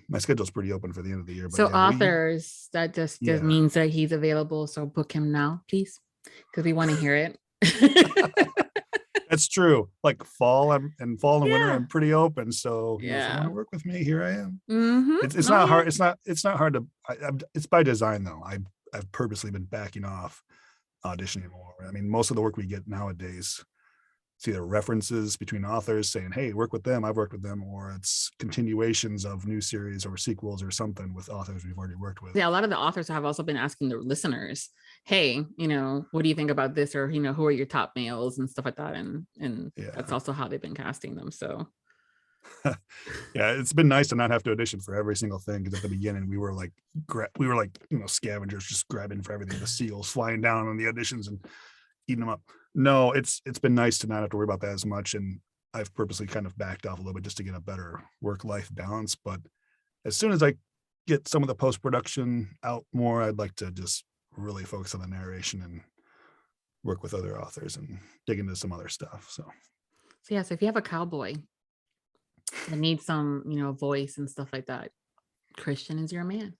my schedule's pretty open for the end of the year. But So yeah, authors, that just means that he's available. So book him now, please, because we want to hear it. That's true. Like fall and winter, Yeah. I'm pretty open. So if you want Yeah. to work with me, here I am. Mhm. It's not hard. It's not hard to. It's by design though. I've purposely been backing off auditioning more. I mean, most of the work we get nowadays, it's either references between authors saying, "Hey, work with them. I've worked with them," or it's continuations of new series or sequels or something with authors we've already worked with. Yeah, a lot of the authors have also been asking the listeners, hey, what do you think about this? Or, who are your top males and stuff like that. And Yeah. that's also how they've been casting them. So yeah, it's been nice to not have to audition for every single thing, because at the beginning we were like scavengers, just grabbing for everything, the seals flying down on the auditions and eating them up. No, it's been nice to not have to worry about that as much, and I've purposely kind of backed off a little bit just to get a better work-life balance. But as soon as I get some of the post-production out more, I'd like to just really focus on the narration and work with other authors and dig into some other stuff. So yeah, so if you have a cowboy that needs some, voice and stuff like that, Christian is your man.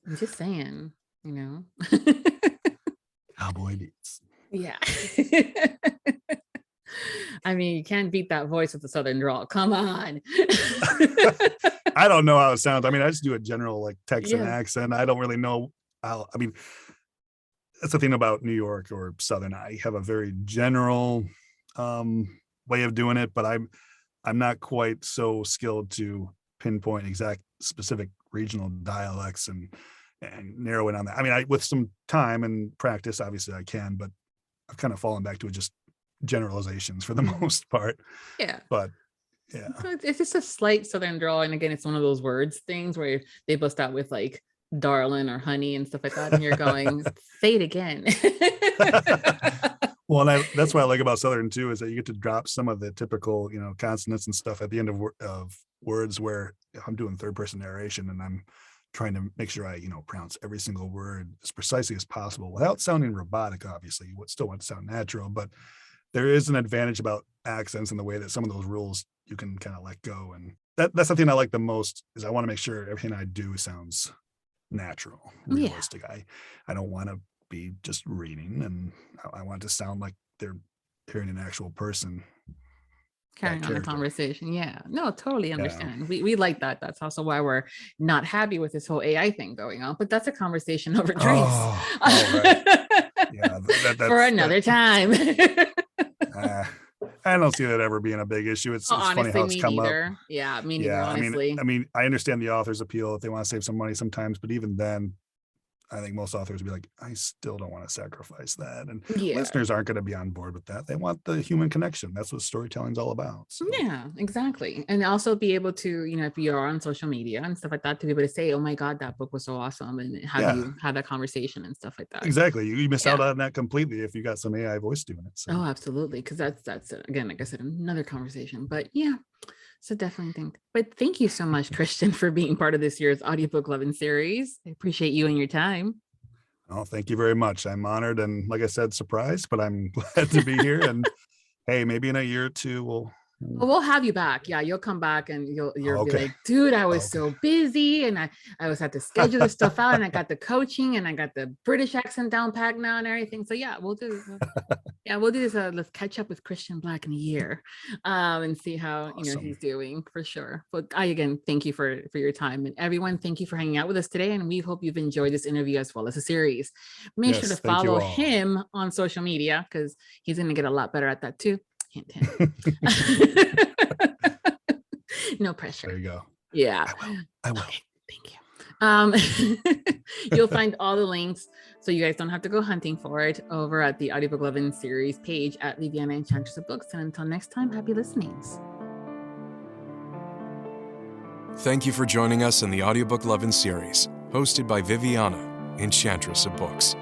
I'm just saying, Cowboy beats. Yeah. I mean, you can't beat that voice with the Southern drawl. Come on. I don't know how it sounds. I mean, I just do a general like Texan Yeah. accent. I don't really know how. I mean, that's the thing about New York or Southern. I have a very general way of doing it, but I'm not quite so skilled to pinpoint exact specific regional dialects and narrow it on that. I mean, with some time and practice, obviously I can, but I've kind of fallen back to just generalizations for the most part. Yeah. But yeah. So it's just a slight Southern drawl. And again, it's one of those words things where they bust out with like darling or honey and stuff like that. And you're going, say it again. Well, and that's what I like about Southern too, is that you get to drop some of the typical, consonants and stuff at the end of words, where I'm doing third person narration and I'm trying to make sure I, pronounce every single word as precisely as possible without sounding robotic. Obviously, you would still want to sound natural, but there is an advantage about accents and the way that some of those rules you can kind of let go. And that's the thing I like the most, is I want to make sure everything I do sounds natural, realistic. Yeah. I don't want to be just reading, and I want it to sound like they're hearing an actual person carrying on a conversation. Yeah, no, totally understand. Yeah. We like that. That's also why we're not happy with this whole AI thing going on, but that's a conversation over drinks. Oh, right. Yeah, for another time. I don't see that ever being a big issue. It's funny how it's come up. Yeah, me neither, honestly. I mean, I understand the author's appeal if they want to save some money sometimes, but even then, I think most authors would be like, I still don't want to sacrifice that. And listeners aren't going to be on board with that. They want the human connection. That's what storytelling's all about. So. Yeah, exactly. And also be able to, if you are on social media and stuff like that, to be able to say, oh my God, that book was so awesome. And have you have that conversation and stuff like that. Exactly. You miss out on that completely if you got some AI voice doing it. So. Oh, absolutely. Because that's again, like I said, another conversation. But yeah. So definitely think. But thank you so much, Christian, for being part of this year's Audiobook Lovin Series. I appreciate you and your time. Oh, thank you very much. I'm honored and, like I said, surprised, but I'm glad to be here. And hey, maybe in a year or two we'll have you back. Yeah, you'll come back and you'll be like, dude, I was so busy and I always had to schedule this stuff out, and I got the coaching and I got the British accent down packed now and everything. So yeah, we'll do this. Let's catch up with Christian Black in a year and see how he's doing, for sure. But I again thank you for your time, and everyone, thank you for hanging out with us today, and we hope you've enjoyed this interview as well as the series. Make sure to follow him on social media, because he's going to get a lot better at that too. Hint, hint. No pressure. There you go. Yeah. I will. Okay, thank you. You'll find all the links so you guys don't have to go hunting for it over at the Audiobook Lovin Series page at Viviana, Enchantress of Books. And until next time, happy listenings. Thank you for joining us in the Audiobook Lovin Series, hosted by Viviana, Enchantress of Books.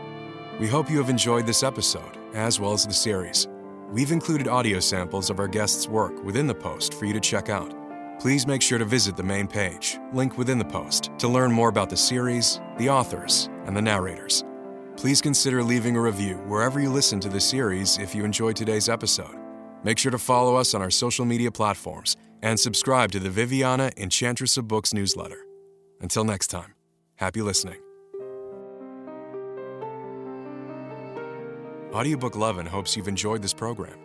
We hope you have enjoyed this episode, as well as the series. We've included audio samples of our guests' work within the post for you to check out. Please make sure to visit the main page, link within the post, to learn more about the series, the authors, and the narrators. Please consider leaving a review wherever you listen to the series if you enjoyed today's episode. Make sure to follow us on our social media platforms and subscribe to the Viviana Enchantress of Books newsletter. Until next time, happy listening. Audiobook Lovin hopes you've enjoyed this program.